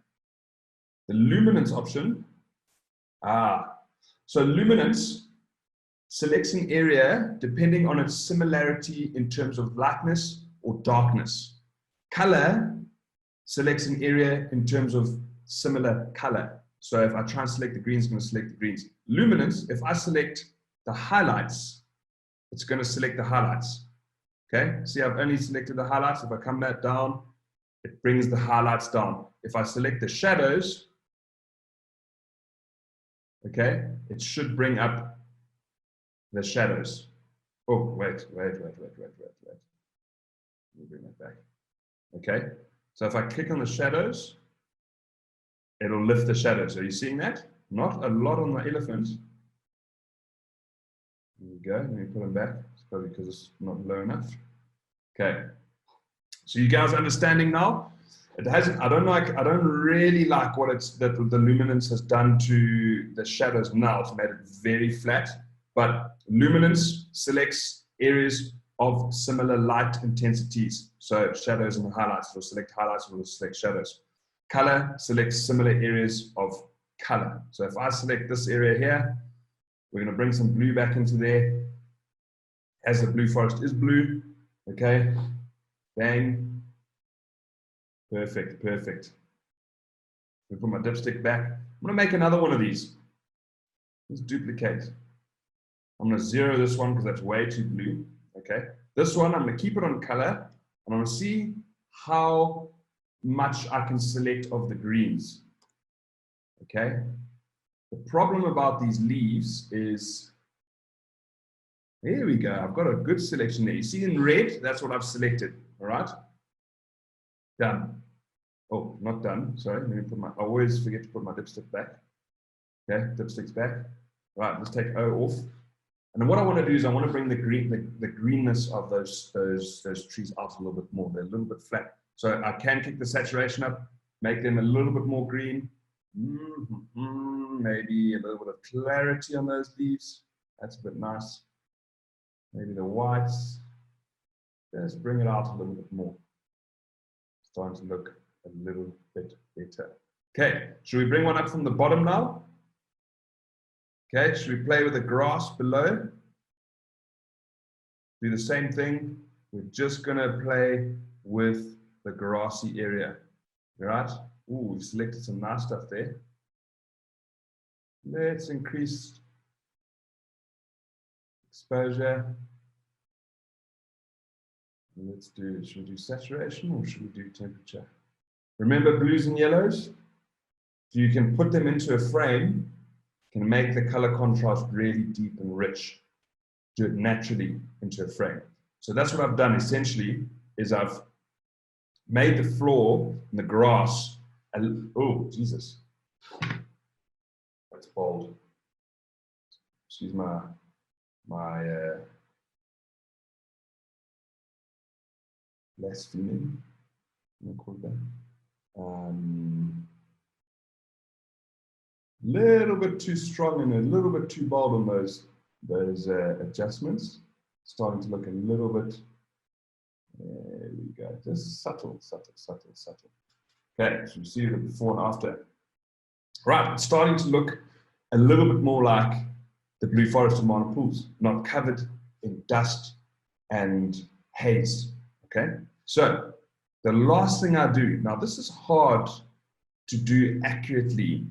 The luminance option. So luminance selects an area depending on its similarity in terms of lightness or darkness. Color selects an area in terms of similar color. So if I try and select the greens, it's going to select the greens. Luminance, if I select the highlights, it's going to select the highlights. Okay, see, I've only selected the highlights. If I come that down, it brings the highlights down. If I select the shadows, okay, it should bring up the shadows. Oh, wait. Let me bring that back. Okay, so if I click on the shadows, it'll lift the shadows. Are you seeing that? Not a lot on the elephant. There we go. Let me put them back. It's probably because it's not low enough. Okay. So you guys understanding now? It hasn't. I don't really like what the luminance has done to the shadows now. It's made it very flat. But luminance selects areas of similar light intensities. So shadows and highlights, we'll select highlights, we'll select shadows. Color selects similar areas of color. So if I select this area here, we're going to bring some blue back into there. As the blue forest is blue, okay, bang, perfect, perfect. I'm going to put my dipstick back. I'm going to make another one of these. Let's duplicate. I'm going to zero this one because that's way too blue. Okay. This one, I'm going to keep it on color, and I'm going to see how much I can select of the greens. Okay. The problem about these leaves is, there we go. I've got a good selection there. You see in red, that's what I've selected. All right. Done. Oh, not done. Sorry. Let me put my, I always forget to put my dipstick back. Okay. Dipstick's back. Right. Let's take O off. And then what I want to do is I want to bring the greenness of those trees out a little bit more. They're a little bit flat. So I can kick the saturation up, make them a little bit more green. Maybe a little bit of clarity on those leaves. That's a bit nice. Maybe the whites. Just bring it out a little bit more. It's starting to look a little bit better. Okay, should we bring one up from the bottom now? Okay, should we play with the grass below? Do the same thing. We're just going to play with the grassy area. All right? Ooh, we selected some nice stuff there. Let's increase exposure. Let's do, should we do saturation or should we do temperature? Remember blues and yellows? So you can put them into a frame, can make the color contrast really deep and rich. Do it naturally into a frame. So that's what I've done essentially, is I've made the floor and the grass, oh, Jesus. That's bold. Excuse my blasphemy. I'm gonna call it that. Little bit too strong and a little bit too bold on those adjustments. Starting to look a little bit. There we go. Just subtle, subtle, subtle, subtle. Okay, so you see the before and after. Right, it's starting to look a little bit more like the Blue Forest of Mana Pools, not covered in dust and haze. Okay, so the last thing I do, now this is hard to do accurately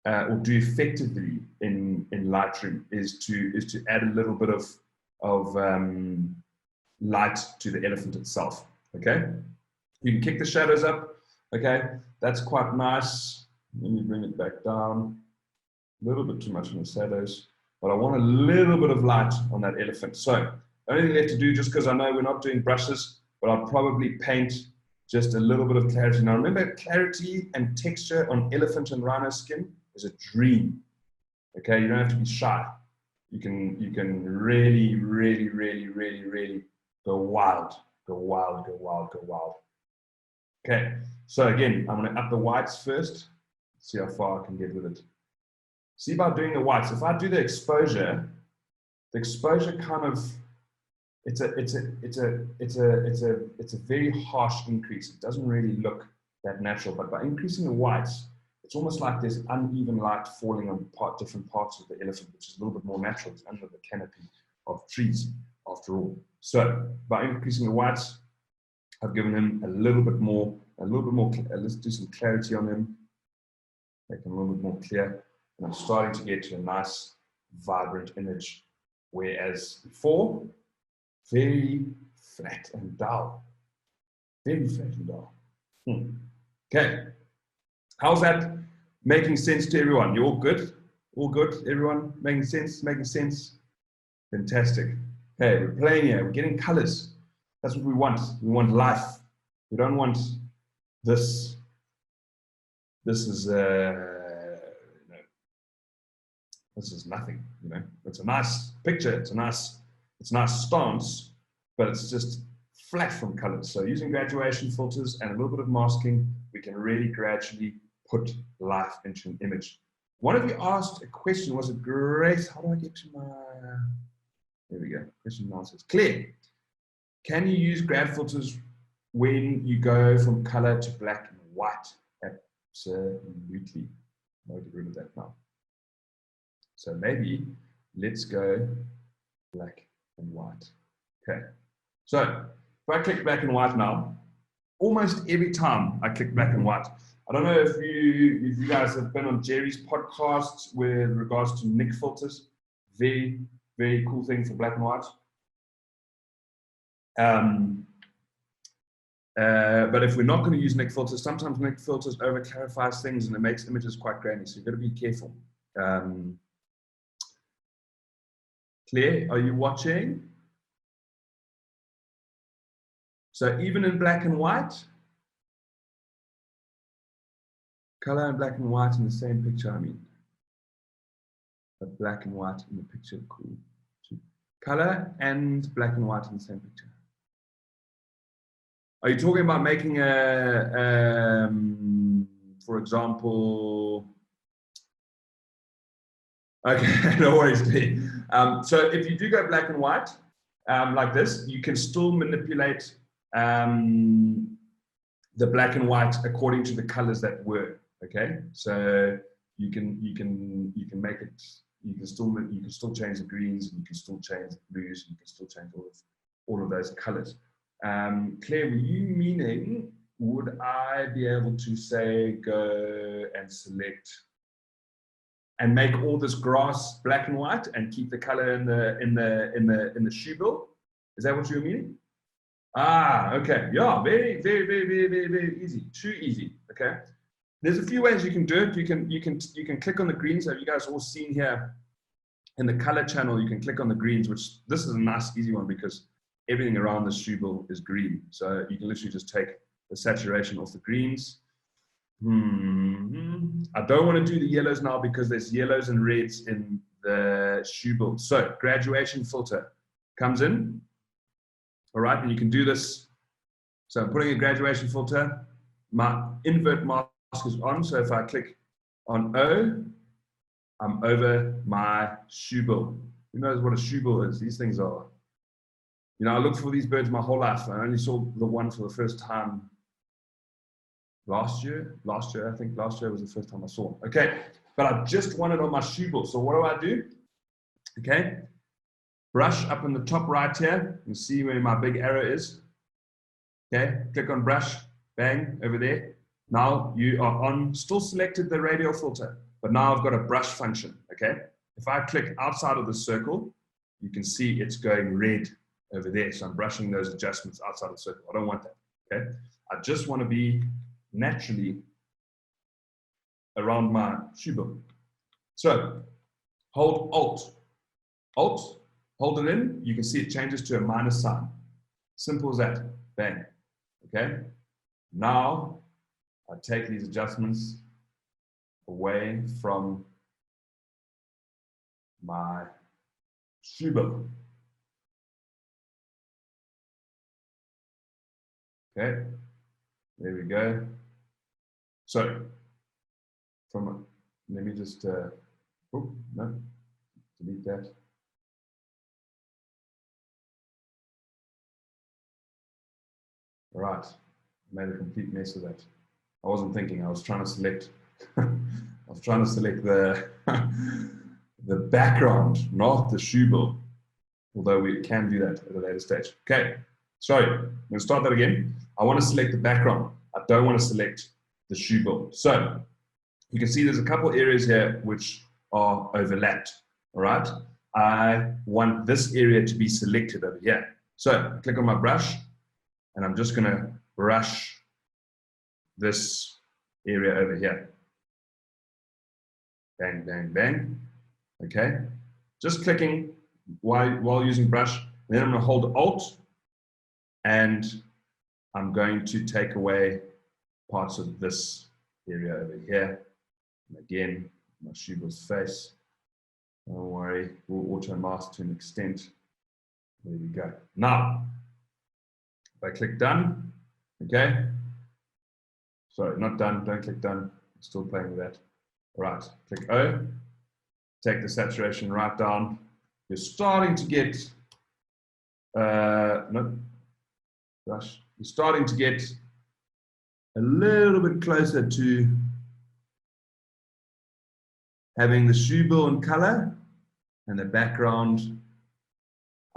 or do effectively in Lightroom, is to add a little bit of light to the elephant itself. Okay, you can kick the shadows up. Okay, that's quite nice. Let me bring it back down. A little bit too much in the shadows, but I want a little bit of light on that elephant. So the only thing left to do, just because I know we're not doing brushes, but I'll probably paint just a little bit of clarity. Now remember, clarity and texture on elephant and rhino skin is a dream. Okay, you don't have to be shy. You can really, really, really, really, really go wild, go wild, go wild, go wild. Okay, so again, I'm going to up the whites first. See how far I can get with it. See, by doing the whites, if I do the exposure kind of, it's a very harsh increase. It doesn't really look that natural, but by increasing the whites, it's almost like there's uneven light falling on different parts of the elephant, which is a little bit more natural. It's under the canopy of trees, after all. So by increasing the whites, I've given him a little bit more. Let's do some clarity on him, make him a little bit more clear. And I'm starting to get to a nice, vibrant image, whereas before, very flat and dull. Very flat and dull. Okay. How's that making sense to everyone? You all good? All good? Everyone making sense? Making sense? Fantastic. Okay, we're playing here. We're getting colors. That's what we want. We want life. We don't want this. This is this is nothing. You know, it's a nice picture. It's a nice stance, but it's just flat from colors. So using graduation filters and a little bit of masking, we can really gradually put life into an image. One of you asked a question, was it great? How do I get to my, there we go, question and answers. Clear. Can you use grad filters when you go from color to black and white? Absolutely. I'll get rid of that now. So maybe let's go black and white. Okay. So if I click black and white now, almost every time I click black and white, I don't know if you guys have been on Gerry's podcast with regards to Nik filters. Very, very cool thing for black and white. But if we're not going to use Nik filters, sometimes Nik filters over clarifies things and it makes images quite grainy. So you've got to be careful. Claire, are you watching? So even in black and white, color and black and white in the same picture, I mean. But black and white in the picture, cool. Color and black and white in the same picture. Are you talking about making a, for example, okay, no worries, Claire. So if you do go black and white, like this, you can still manipulate the black and white according to the colors that were. Okay, so you can make it. You can still change the greens, and you can still change the blues, and you can still change all of those colors. Claire, were you meaning, would I be able to say go and select and make all this grass black and white and keep the color in the shoe bill? Is that what you were meaning? Ah, okay. Yeah, very, very, very, very, very, very easy. Too easy. Okay. There's a few ways you can do it. You can click on the greens. Have you guys all seen here in the color channel? You can click on the greens, which this is a nice easy one because everything around the shoe bill is green. So you can literally just take the saturation off the greens. I don't want to do the yellows now because there's yellows and reds in the shoe bill. So graduation filter comes in. All right, and you can do this. So I'm putting a graduation filter. My invert mask is on. So if I click on O, I'm over my shoe bill. Who knows what a shoe bill is? These things are, you know, I looked for these birds my whole life. I only saw the one for the first time last year. I think last year was the first time I saw them. Okay, but I just want it on my shoe bill. So what do? Okay, brush up in the top right here. You can see where my big arrow is. Okay, click on brush, bang, over there. Now you are on, still selected the radial filter, but now I've got a brush function, okay? If I click outside of the circle, you can see it's going red over there. So I'm brushing those adjustments outside of the circle. I don't want that, okay? I just want to be naturally around my shoe bill. So hold Alt, hold it in. You can see it changes to a minus sign. Simple as that, bang, okay? Now, I take these adjustments away from my shoe bill. Okay, there we go. So, let me just, no, delete that. All right, I made a complete mess of that. I wasn't thinking, I was trying to select, the, the background, not the shoe bill, although we can do that at a later stage. Okay, sorry, I'm going to start that again. I want to select the background. I don't want to select the shoe bill. So you can see there's a couple areas here which are overlapped, all right? I want this area to be selected over here. So click on my brush, and I'm just going to brush this area over here. Bang, bang, bang. Okay. Just clicking while using brush. Then I'm going to hold Alt, and I'm going to take away parts of this area over here. And again, my shoe bill's face. Don't worry, we'll auto mask to an extent. There we go. Now, if I click done, okay. Sorry, not done, don't click done. I'm still playing with that. All right, click O, take the saturation right down. You're starting to get, no, brush. We're starting to get a little bit closer to having the shoe bill in color and the background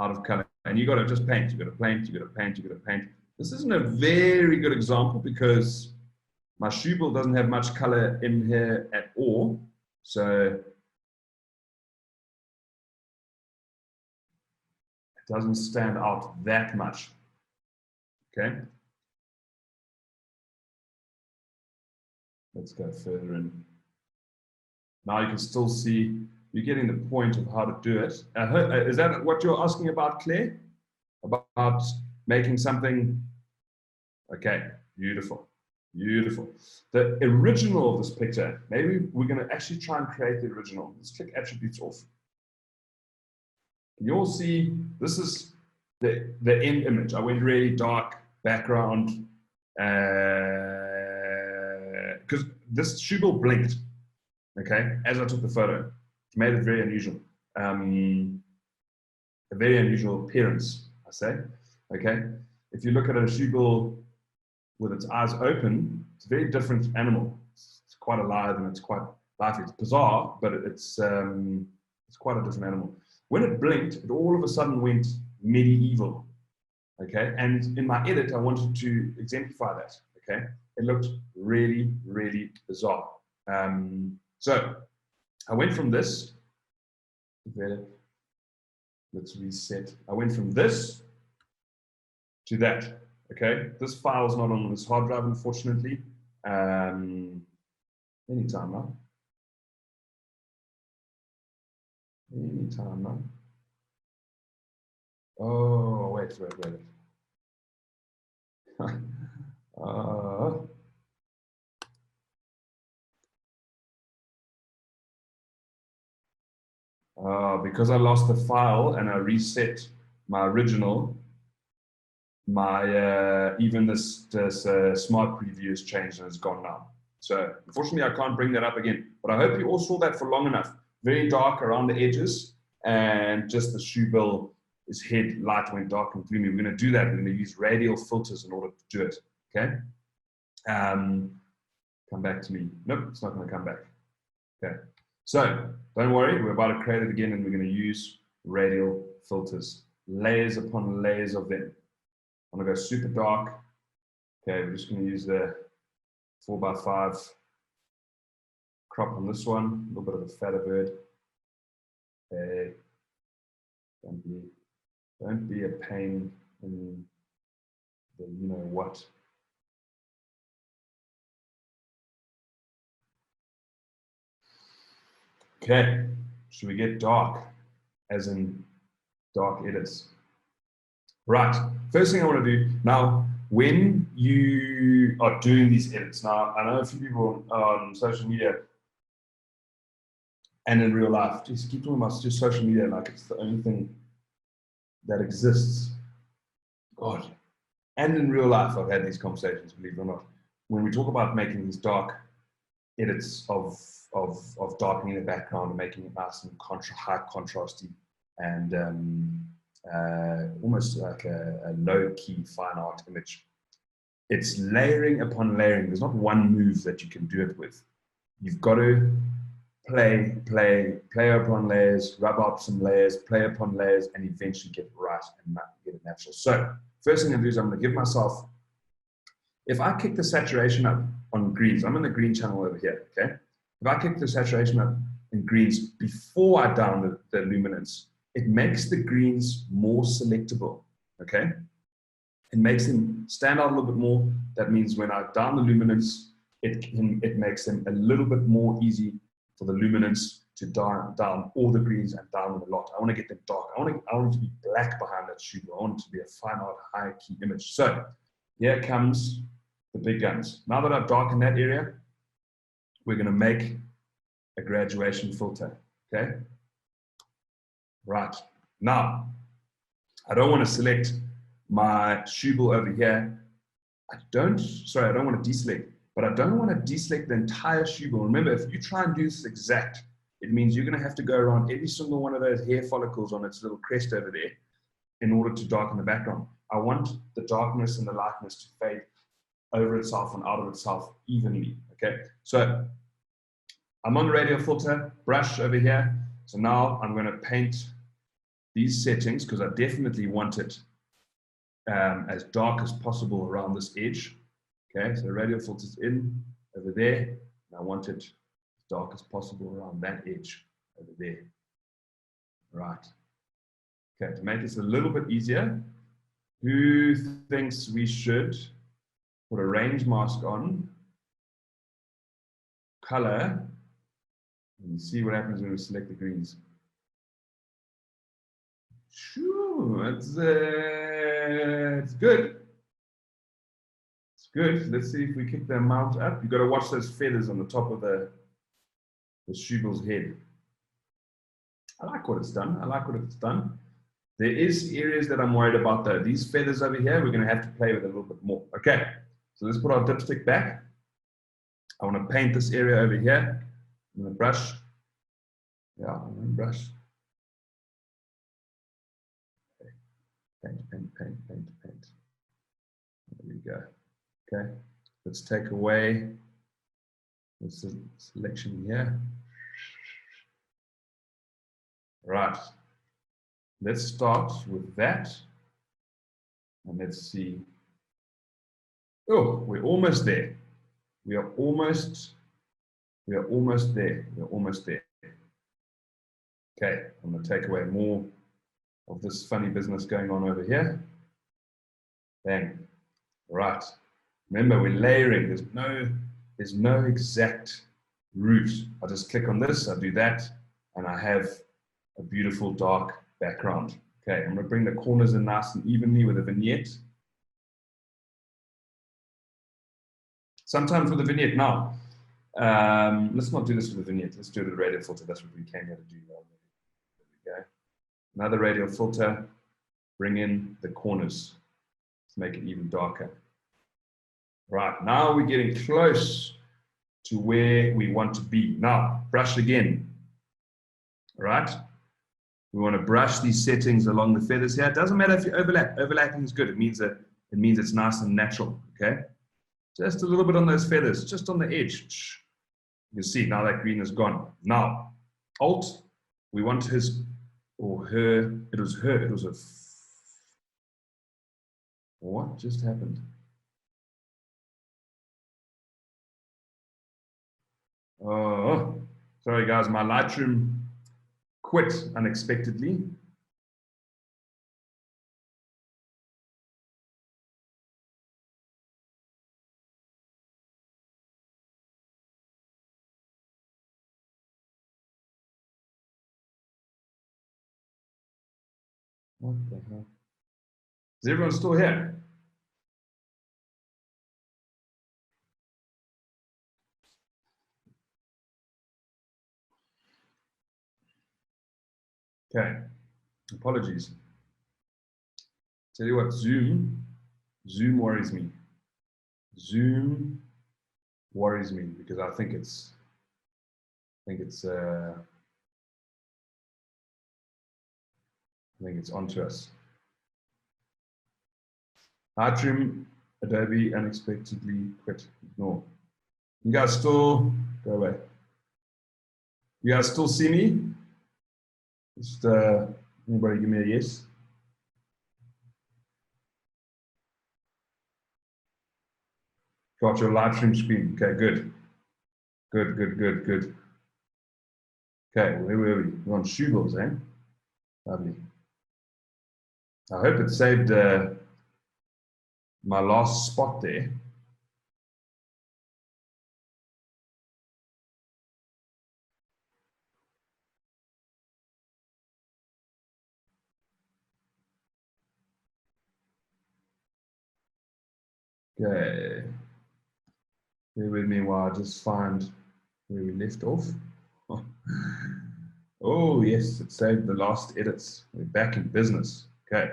out of color. And you got to just paint. You got to paint. You got to paint. You got to paint. This isn't a very good example because my shoe bill doesn't have much color in here at all. So it doesn't stand out that much. Okay. Let's go further in. Now you can still see, you're getting the point of how to do it. Is that what you're asking about, Claire? About making something? Okay, beautiful, beautiful. The original of this picture, maybe we're going to actually try and create the original. Let's click attributes off. You'll see this is the end image. I went really dark background because this shoe bill blinked. Okay, as I took the photo, it made it very unusual. A very unusual appearance, I say. Okay, if you look at a shoe bill with its eyes open, it's a very different animal. It's quite alive and it's quite lively. It's bizarre, but it's quite a different animal. When it blinked, it all of a sudden went medieval. Okay, and in my edit, I wanted to exemplify that. Okay, it looked really, really bizarre. So I went from this, let's reset. I went from this to that, okay? This file is not on this hard drive, unfortunately. Anytime now. Anytime now. Oh, wait. Because I lost the file and I reset my original, my even this smart preview has changed and it's gone now. So unfortunately I can't bring that up again, but I hope you all saw that for long enough. Very dark around the edges and just the shoe bill, his head light went dark and gloomy. We're going to do that. We're going to use radial filters in order to do it. Okay. Come back to me. Nope, it's not going to come back. Okay. So don't worry, we're about to create it again and we're going to use radial filters, layers upon layers of them. I'm going to go super dark. Okay, we're just going to use the 4x5 crop on this one, a little bit of a fatter bird. Okay, don't be a pain in the you know what. Okay, should we get dark, as in dark edits? Right, first thing I want to do, now when you are doing these edits, now I know a few people on social media and in real life, just keep talking about just social media like it's the only thing that exists. God, and in real life I've had these conversations, believe it or not. When we talk about making these dark edits of darkening the background and making it nice and high contrasty and almost like a low-key fine art image. It's layering upon layering. There's not one move that you can do it with. You've got to play upon layers, rub out some layers, play upon layers, and eventually get it right and get it natural. So first thing I'm going to do is I'm going to give myself, if I kick the saturation up on greens, I'm in the green channel over here, okay? If I kick the saturation up in greens before I down the luminance, it makes the greens more selectable, okay? It makes them stand out a little bit more. That means when I down the luminance, it makes them a little bit more easy for the luminance to down all the greens and down them a lot. I want to get them dark. I want it to be black behind that shoe. I want it to be a fine art, high key image. So here comes the big guns. Now that I've darkened that area, we're going to make a graduation filter, okay? Right, now, I don't want to select my shoe bill over here. I don't want to deselect, but I don't want to deselect the entire shoe bill. Remember, if you try and do this exact, it means you're going to have to go around every single one of those hair follicles on its little crest over there in order to darken the background. I want the darkness and the lightness to fade over itself and out of itself evenly, okay? So I'm on the radial filter, brush over here. So now I'm going to paint these settings because I definitely want it as dark as possible around this edge. Okay, so radial filters in over there. And I want it as dark as possible around that edge over there. Right. Okay, to make this a little bit easier, who thinks we should put a range mask on, color, and see what happens when we select the greens? Sure, it's good. It's good. Let's see if we kick the amount up. You've got to watch those feathers on the top of the Shugel's head. I like what it's done. I like what it's done. There is areas that I'm worried about though. These feathers over here, we're going to have to play with a little bit more. Okay, so let's put our dipstick back. I want to paint this area over here. I'm going to brush. Yeah, I'm going to brush. Okay. Paint, paint, paint, paint, paint. There we go. Okay, let's take away this selection here. Right. Let's start with that. And let's see. Oh, we're almost there. We are almost there. We're almost there. Okay, I'm going to take away more of this funny business going on over here. Bang. Right. Remember, we're layering. There's no exact route. I just click on this, I do that, and I have a beautiful dark background. Okay, I'm going to bring the corners in nice and evenly with a vignette. Sometimes with a vignette now. Let's not do this with a vignette. Let's do it with a radial filter. That's what we came here to do. There we go. Another radial filter. Bring in the corners to make it even darker. Right, now we're getting close to where we want to be. Now, brush again. All right. We want to brush these settings along the feathers here. It doesn't matter if you overlap. Overlapping is good. It means it's nice and natural. Okay. Just a little bit on those feathers, just on the edge. You can see now that green is gone. Now, Alt, we want his or her. It was her. It was a. What just happened? Oh, sorry guys, my Lightroom quit unexpectedly. What the hell? Is everyone still here? Okay, apologies. Tell you what, Zoom worries me. Zoom worries me because I think it's onto us. Lightroom, Adobe unexpectedly quit. Ignore. You guys still go away. You guys still see me? Just anybody give me a yes? Got your Lightroom screen. Okay, good. Good. Okay, where were we? We're on Shugel's, eh? Lovely. I hope it saved my last spot there. Okay. Bear with me while I just find where we left off. Oh, yes, it saved the last edits. We're back in business. Okay.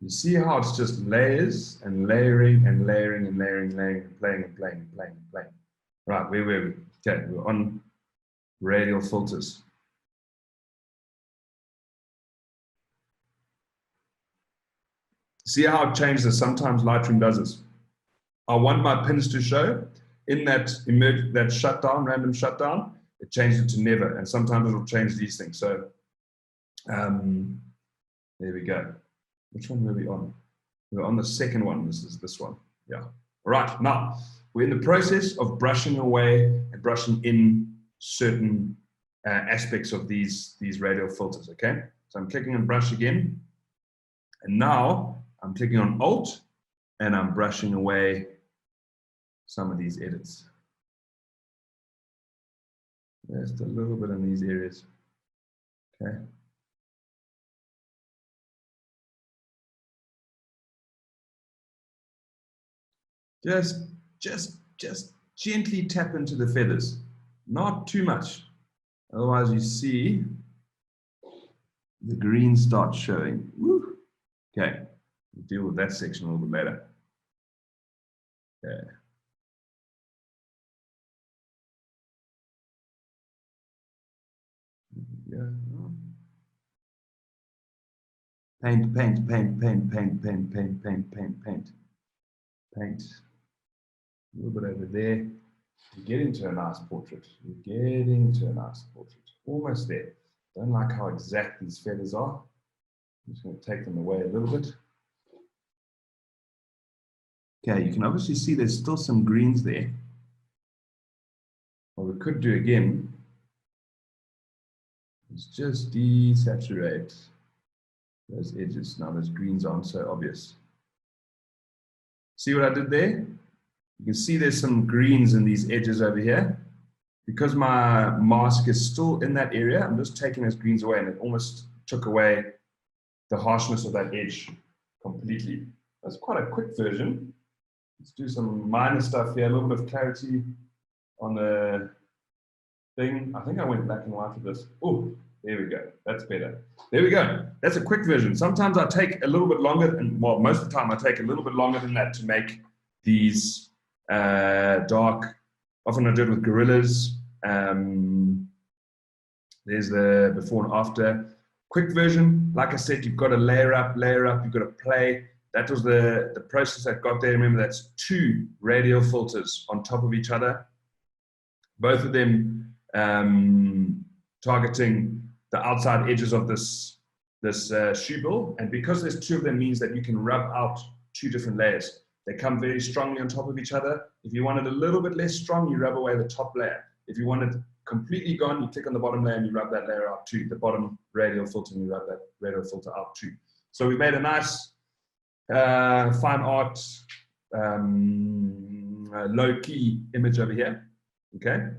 You see how it's just layers and layering and layering and layering, layering, and playing and playing and playing and playing. Right, where were we? Okay, we're on radial filters. See how it changes? Sometimes Lightroom does this. I want my pins to show in that shutdown, random shutdown, it changes it to never. And sometimes it'll change these things. So there we go. Which one were we on? We're on the second one. This is this one. Yeah. All right. Now we're in the process of brushing away and brushing in certain aspects of these radial filters. Okay. So I'm clicking on brush again. And now I'm clicking on Alt and I'm brushing away some of these edits. Just a little bit in these areas. Okay. Just gently tap into the feathers, not too much. Otherwise you see the green start showing. Woo. Okay, we'll deal with that section a little bit later. Okay. Yeah. Paint, paint, paint, paint, paint, paint, paint, paint, paint, paint. Paint. A little bit over there. You're getting to a nice portrait. You're getting to a nice portrait. Almost there. Don't like how exact these feathers are. I'm just going to take them away a little bit. Okay, you can obviously see there's still some greens there. What we could do again is just desaturate those edges. Now those greens aren't so obvious. See what I did there? You can see there's some greens in these edges over here. Because my mask is still in that area, I'm just taking those greens away, and it almost took away the harshness of that edge completely. That's quite a quick version. Let's do some minor stuff here, a little bit of clarity on the thing. I think I went black and white with this. Oh, there we go. That's better. There we go. That's a quick version. Sometimes I take a little bit longer, and well, most of the time I take a little bit longer than that to make these dark. Often I do it with gorillas. There's the before and after. Quick version, like I said, you've got to layer up, you've got to play. That was the process that got there. Remember, that's 2 radial filters on top of each other. Both of them targeting the outside edges of this shoe bill. And because there's 2 of them means that you can rub out 2 different layers. They come very strongly on top of each other. If you want it a little bit less strong, you rub away the top layer. If you want it completely gone, you click on the bottom layer and you rub that layer out too. The bottom radial filter, and you rub that radial filter out too. So we've made a nice fine art low-key image over here. Okay.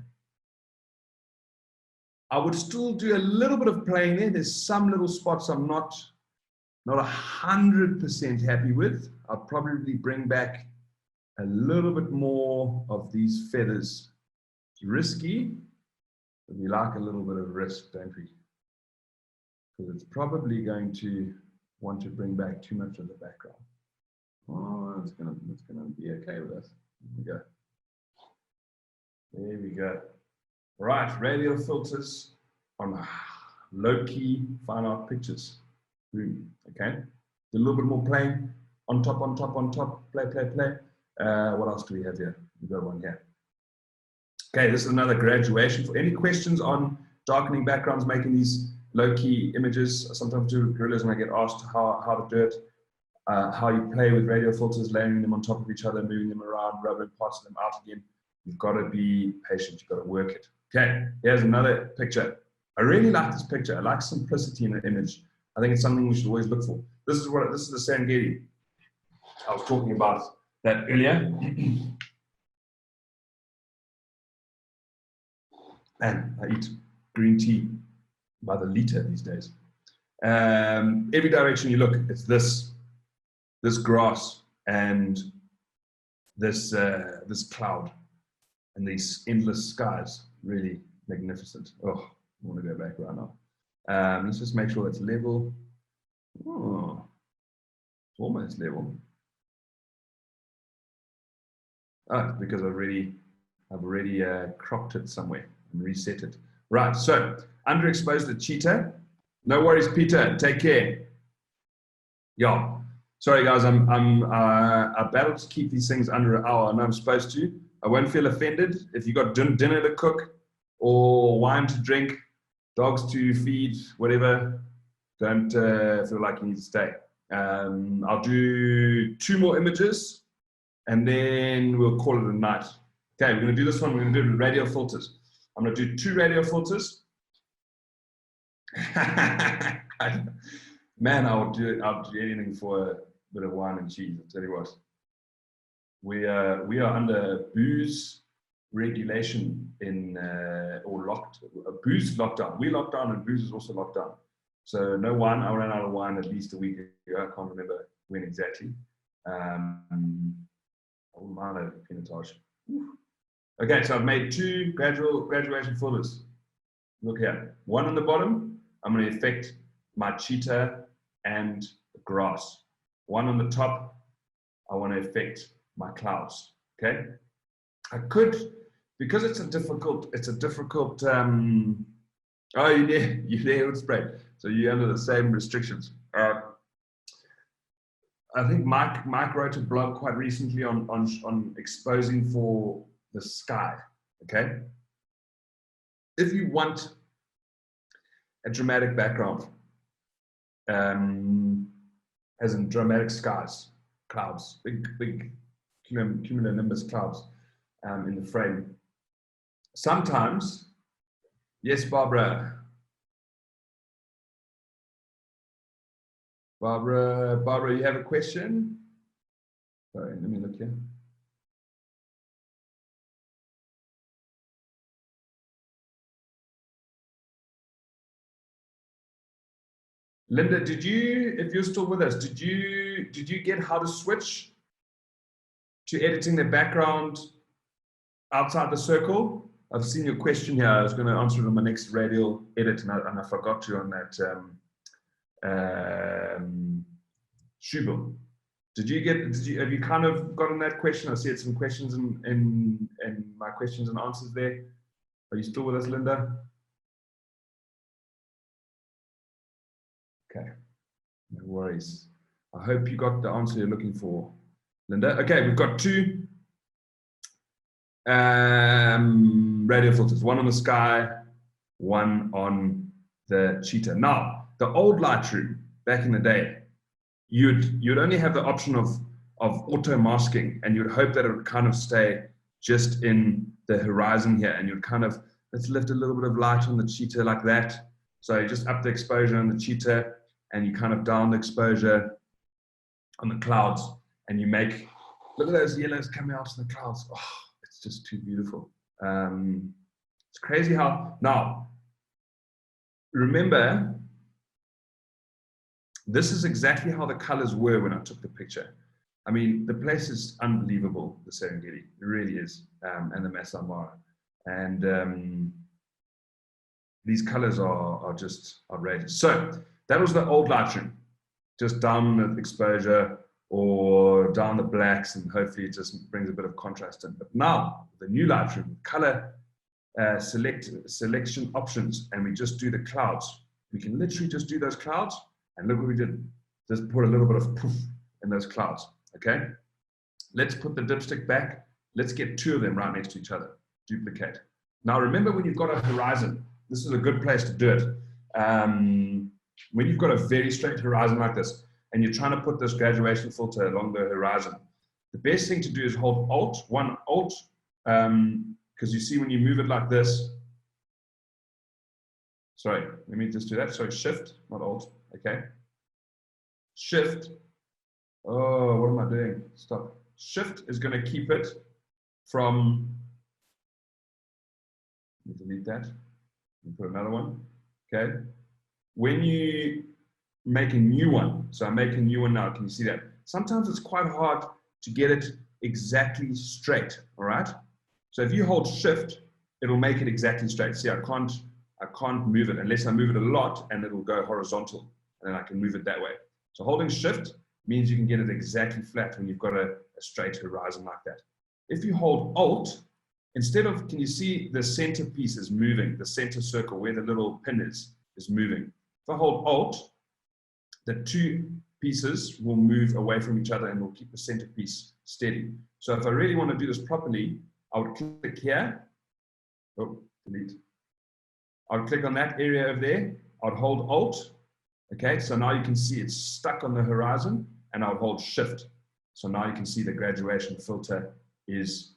I would still do a little bit of playing there. There's some little spots I'm not 100% happy with. I'll probably bring back a little bit more of these feathers. It's risky, but we like a little bit of risk, don't we? Because it's probably going to want to bring back too much of the background. Oh, it's gonna be okay with us. There we go. There we go. All right, radial filters on low-key fine art pictures. Boom. Okay. Do a little bit more playing. On top, on top, on top. Play, play, play. What else do we have here? We've got one here. Okay, this is another graduation. For any questions on darkening backgrounds, making these low-key images, I sometimes do with gorillas when I get asked how to do it, how you play with radial filters, layering them on top of each other, moving them around, rubbing parts of them out again. You've got to be patient. You've got to work it. Okay, here's another picture. I really like this picture. I like simplicity in the image. I think it's something we should always look for. This is the Gerry. I was talking about that earlier. Man, I eat green tea by the liter these days. Every direction you look, it's this grass and this cloud and these endless skies. Really magnificent. Oh, I want to go back right now. Let's just make sure it's level. Oh, it's almost level. Oh, it's because I've already cropped it somewhere and reset it. Right, so underexposed the cheetah. No worries, Peter. Take care. Yeah. Sorry guys, I battle to keep these things under an hour. I know I'm supposed to. I won't feel offended. If you got dinner to cook or wine to drink, dogs to feed, whatever, don't feel like you need to stay. I'll do 2 more images and then we'll call it a night. Okay, we're going to do this one. We're going to do it with radial filters. I'm going to do 2 radial filters. Man, I'll do anything for a bit of wine and cheese. I'll tell you what. We are under booze regulation in booze lockdown. We locked down and booze is also locked down. So no wine. I ran out of wine at least a week ago. I can't remember when exactly. I wouldn't mind a pinotage. Okay, so I've made 2 graduation filters. Look here. One on the bottom, I'm going to affect my cheetah and the grass. One on the top, I want to affect my clouds. Okay, I could, because it's a difficult oh, you're there with spray, so you're under the same restrictions. I think Mike wrote a blog quite recently on exposing for the sky. Okay, if you want a dramatic background, as in dramatic skies, clouds, big cumulonimbus clouds in the frame. Sometimes, yes, Barbara, you have a question? Sorry, let me look here. Linda, did you, if you're still with us, did you get how to switch to editing the background outside the circle? I've seen your question here. I was going to answer it on my next radial edit, and I forgot to on that Shubal. Have you kind of gotten that question? I see some questions in my questions and answers there. Are you still with us, Linda? Okay, no worries. I hope you got the answer you're looking for, Linda. Okay, we've got 2 radial filters, one on the sky, one on the cheetah. Now, the old Lightroom, back in the day, you'd only have the option of auto masking, and you'd hope that it would kind of stay just in the horizon here, and you'd kind of, let's lift a little bit of light on the cheetah like that. So you just up the exposure on the cheetah, and you kind of down the exposure on the clouds, and you make, look at those yellows coming out of the clouds. Oh, it's just too beautiful. It's crazy how, now, remember, this is exactly how the colors were when I took the picture. I mean, the place is unbelievable, the Serengeti, it really is, and the Masai Mara. And these colors are just outrageous. So that was the old Lightroom, just down the exposure or down the blacks, and hopefully it just brings a bit of contrast in. But now the new Lightroom, color selection options, and we just do the clouds. We can literally just do those clouds, and look what we did. Just put a little bit of poof in those clouds. Okay, let's put the dipstick back. Let's get 2 of them right next to each other. Duplicate. Now remember, when you've got a horizon, this is a good place to do it. When you've got a very straight horizon like this, and you're trying to put this graduation filter along the horizon, the best thing to do is hold Alt, because you see when you move it like this, sorry, let me just do that. So Shift, not Alt, okay. Shift, oh, what am I doing? Stop. Shift is going to keep it from, let me delete that and put another one, okay. When you make a new one, so I make a new one now, can you see that? Sometimes it's quite hard to get it exactly straight, all right? So if you hold Shift, it'll make it exactly straight. See, I can't move it unless I move it a lot, and it'll go horizontal, and then I can move it that way. So holding Shift means you can get it exactly flat when you've got a straight horizon like that. If you hold Alt, instead of, can you see the center piece is moving, the center circle where the little pin is moving. If I hold Alt, the 2 pieces will move away from each other and will keep the center piece steady. So if I really want to do this properly, I would click here. Oh, delete. I would click on that area over there. I would hold Alt. Okay, so now you can see it's stuck on the horizon, and I would hold Shift. So now you can see the graduation filter is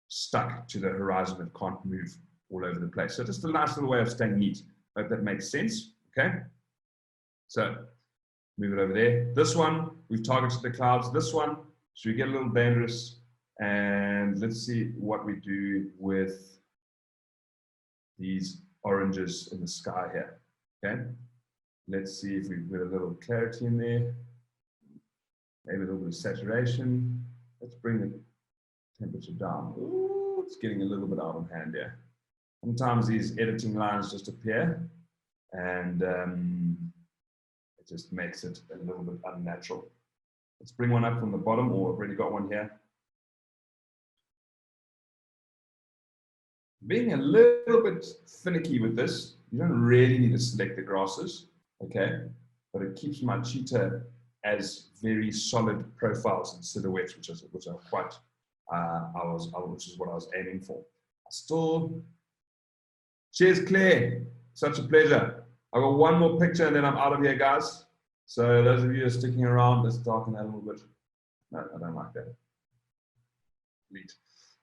stuck to the horizon. It can't move all over the place. So just a nice little way of staying neat. Hope that makes sense. Okay, so move it over there. This one, we've targeted the clouds. This one, should we get a little dangerous? And let's see what we do with these oranges in the sky here. Okay, let's see if we put a little clarity in there. Maybe a little bit of saturation. Let's bring the temperature down. Ooh, it's getting a little bit out of hand here. Sometimes these editing lines just appear, and it just makes it a little bit unnatural. Let's bring one up from the bottom, or I've already got one here. Being a little bit finicky with this, you don't really need to select the grasses, okay? But it keeps my cheetah as very solid profiles and silhouettes, which are quite, which is what I was aiming for. Cheers, Claire. Such a pleasure. I've got one more picture and then I'm out of here, guys. So those of you who are sticking around, let's darken that a little bit. No, I don't like that. Delete.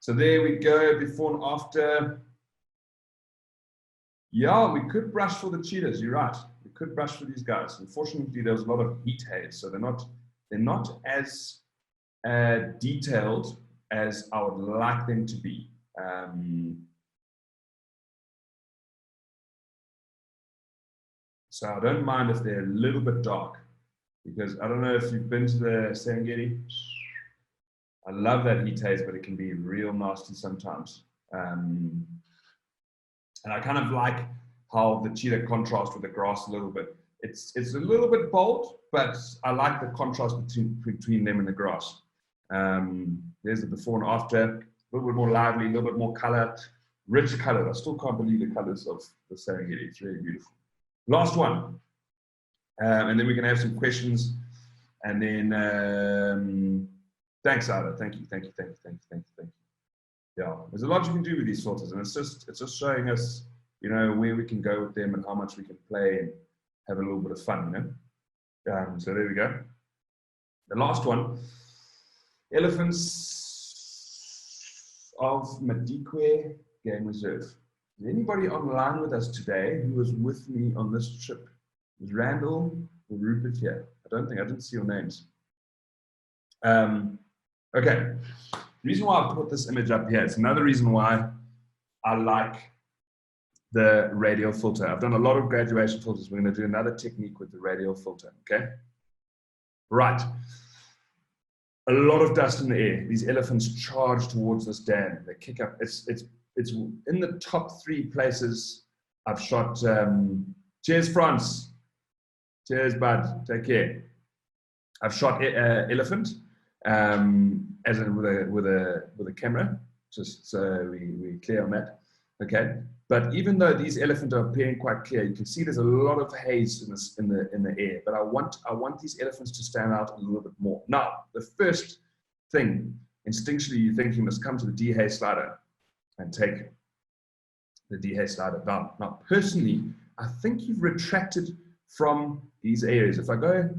So there we go, before and after. Yeah, we could brush for the cheetahs, you're right. We could brush for these guys. Unfortunately, there's a lot of heat haze, so they're not as detailed as I would like them to be. So I don't mind if they're a little bit dark, because I don't know if you've been to the Serengeti. I love that heat haze, but it can be real nasty sometimes. And I kind of like how the cheetah contrasts with the grass a little bit. It's a little bit bold, but I like the contrast between them and the grass. There's the before and after, a little bit more lively, a little bit more color, rich color. I still can't believe the colors of the Serengeti. It's really beautiful. Last one. And then we can have some questions. And then, thanks, Ada. Thank you. Yeah, there's a lot you can do with these filters, and it's just showing us, you know, where we can go with them and how much we can play and have a little bit of fun, you know. So there we go. The last one, Elephants of Madikwe Game Reserve. Is anybody online with us today who was with me on this trip? Is Randall or Rupert here? I didn't see your names. Okay. The reason why I put this image up here, it's another reason why I like the radial filter. I've done a lot of graduation filters. We're going to do another technique with the radial filter, okay? Right. A lot of dust in the air. These elephants charge towards this dam. They kick up. It's in the top 3 places I've shot. Cheers, France. Cheers, bud. Take care. I've shot elephant. As in with a camera, just so we're clear on that. Okay, but even though these elephants are appearing quite clear, you can see there's a lot of haze in the air. But I want these elephants to stand out a little bit more. Now, the first thing, instinctually, you think you must come to the dehaze slider and take the dehaze slider down. Now, personally, I think you've retracted from these areas. If I go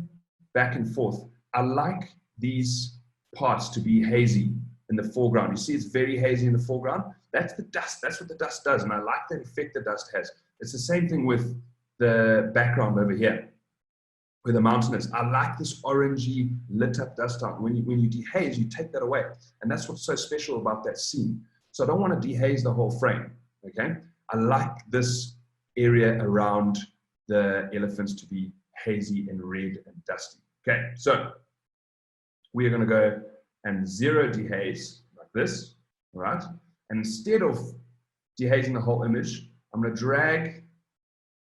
back and forth, I like these parts to be hazy in the foreground. You see it's very hazy in the foreground. That's the dust. That's what the dust does. And I like the effect the dust has. It's the same thing with the background over here, where the mountain is. I like this orangey lit up dust out. When you dehaze, you take that away. And that's what's so special about that scene. So I don't want to dehaze the whole frame, okay? I like this area around the elephants to be hazy and red and dusty. Okay, so we are going to go and zero dehaze like this, all right? And instead of dehazing the whole image, I'm going to drag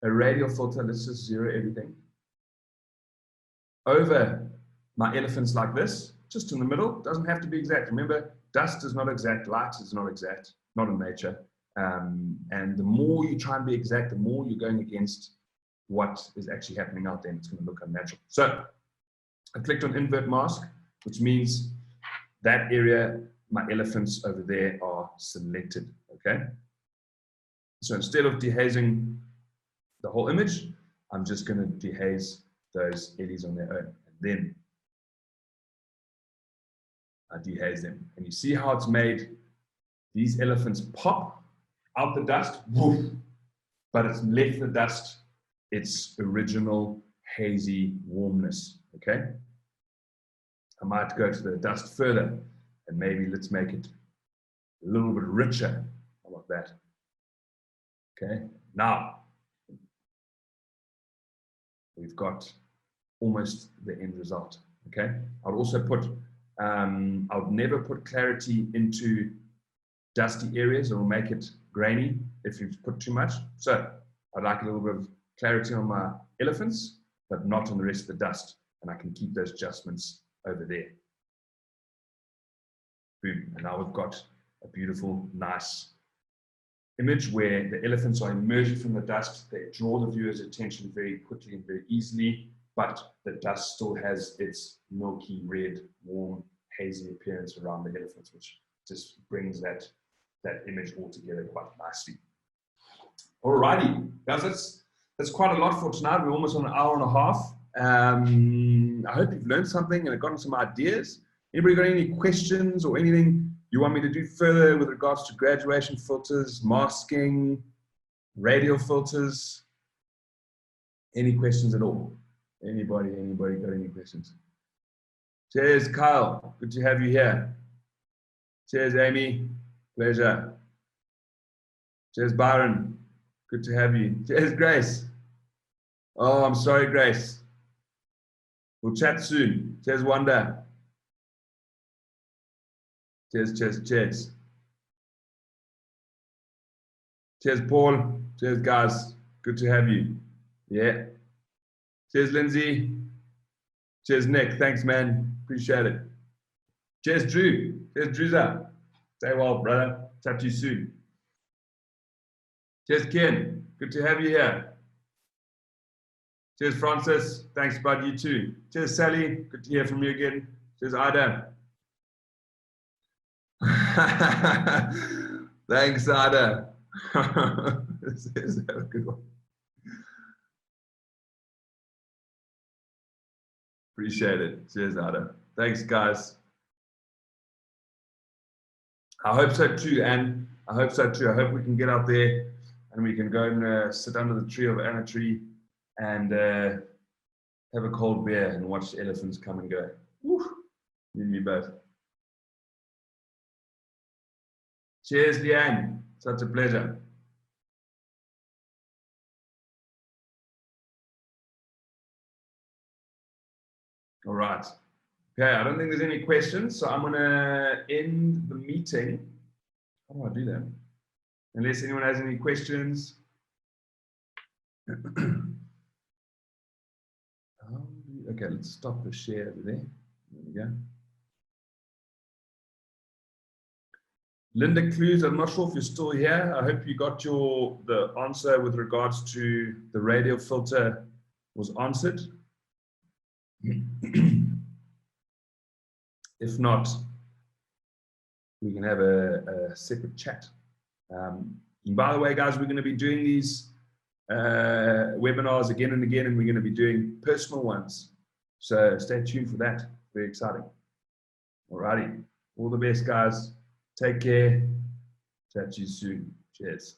a radial filter, let's just zero everything, over my elephants like this, just in the middle. Doesn't have to be exact. Remember, dust is not exact, light is not exact, not in nature. And the more you try and be exact, the more you're going against what is actually happening out there, and it's going to look unnatural. So I clicked on invert mask, which means that area, my elephants over there are selected, okay? So instead of dehazing the whole image, I'm just going to dehaze those eddies on their own. And then I dehaze them. And you see how it's made these elephants pop out the dust, woof, but it's left the dust its original hazy warmness, okay? I might go to the dust further and maybe let's make it a little bit richer. How about that? Okay, now we've got almost the end result, okay? I'll also put, I'll never put clarity into dusty areas. It will make it grainy if you put too much. So I'd like a little bit of clarity on my elephants, but not on the rest of the dust. And I can keep those adjustments over there. Boom, and now we've got a beautiful, nice image where the elephants are emerging from the dust. They draw the viewer's attention very quickly and very easily, but the dust still has its milky red, warm, hazy appearance around the elephants, which just brings that image all together quite nicely. Alrighty, guys, that's quite a lot for tonight. We're almost on an hour and a half. I hope you've learned something and gotten some ideas. Anybody got any questions or anything you want me to do further with regards to graduation filters, masking, radial filters? Any questions at all? Anybody got any questions? Cheers, Kyle. Good to have you here. Cheers, Amy. Pleasure. Cheers, Byron. Good to have you. Cheers, Grace. Oh, I'm sorry, Grace. We'll chat soon. Cheers, Wanda. Cheers, cheers, cheers. Cheers, Paul. Cheers, guys. Good to have you. Yeah. Cheers, Lindsay. Cheers, Nick. Thanks, man. Appreciate it. Cheers, Drew. Cheers, Drewza. Stay well, brother. Chat to you soon. Cheers, Ken. Good to have you here. Cheers, Francis. Thanks, bud. You too. Cheers, Sally. Good to hear from you again. Cheers, Ida. Thanks, Ada. This is a good one. Appreciate it. Cheers, Ada. Thanks, guys. I hope so too, Anne. I hope so too. I hope we can get out there and we can go and sit under the tree of Anna Tree and have a cold beer and watch the elephants come and go. Woo. You and me both. Cheers, Leanne. Such a pleasure. All right. Okay, I don't think there's any questions, so I'm going to end the meeting. How do I do that? Unless anyone has any questions. Okay, let's stop the share over there. There we go. Linda Clues, I'm not sure if you're still here. I hope you got the answer with regards to the radial filter was answered. If not, we can have a separate chat. And by the way, guys, we're going to be doing these webinars again and again, and we're going to be doing personal ones. So stay tuned for that. Very exciting. Alrighty. All the best, guys. Take care. Chat to you soon. Cheers.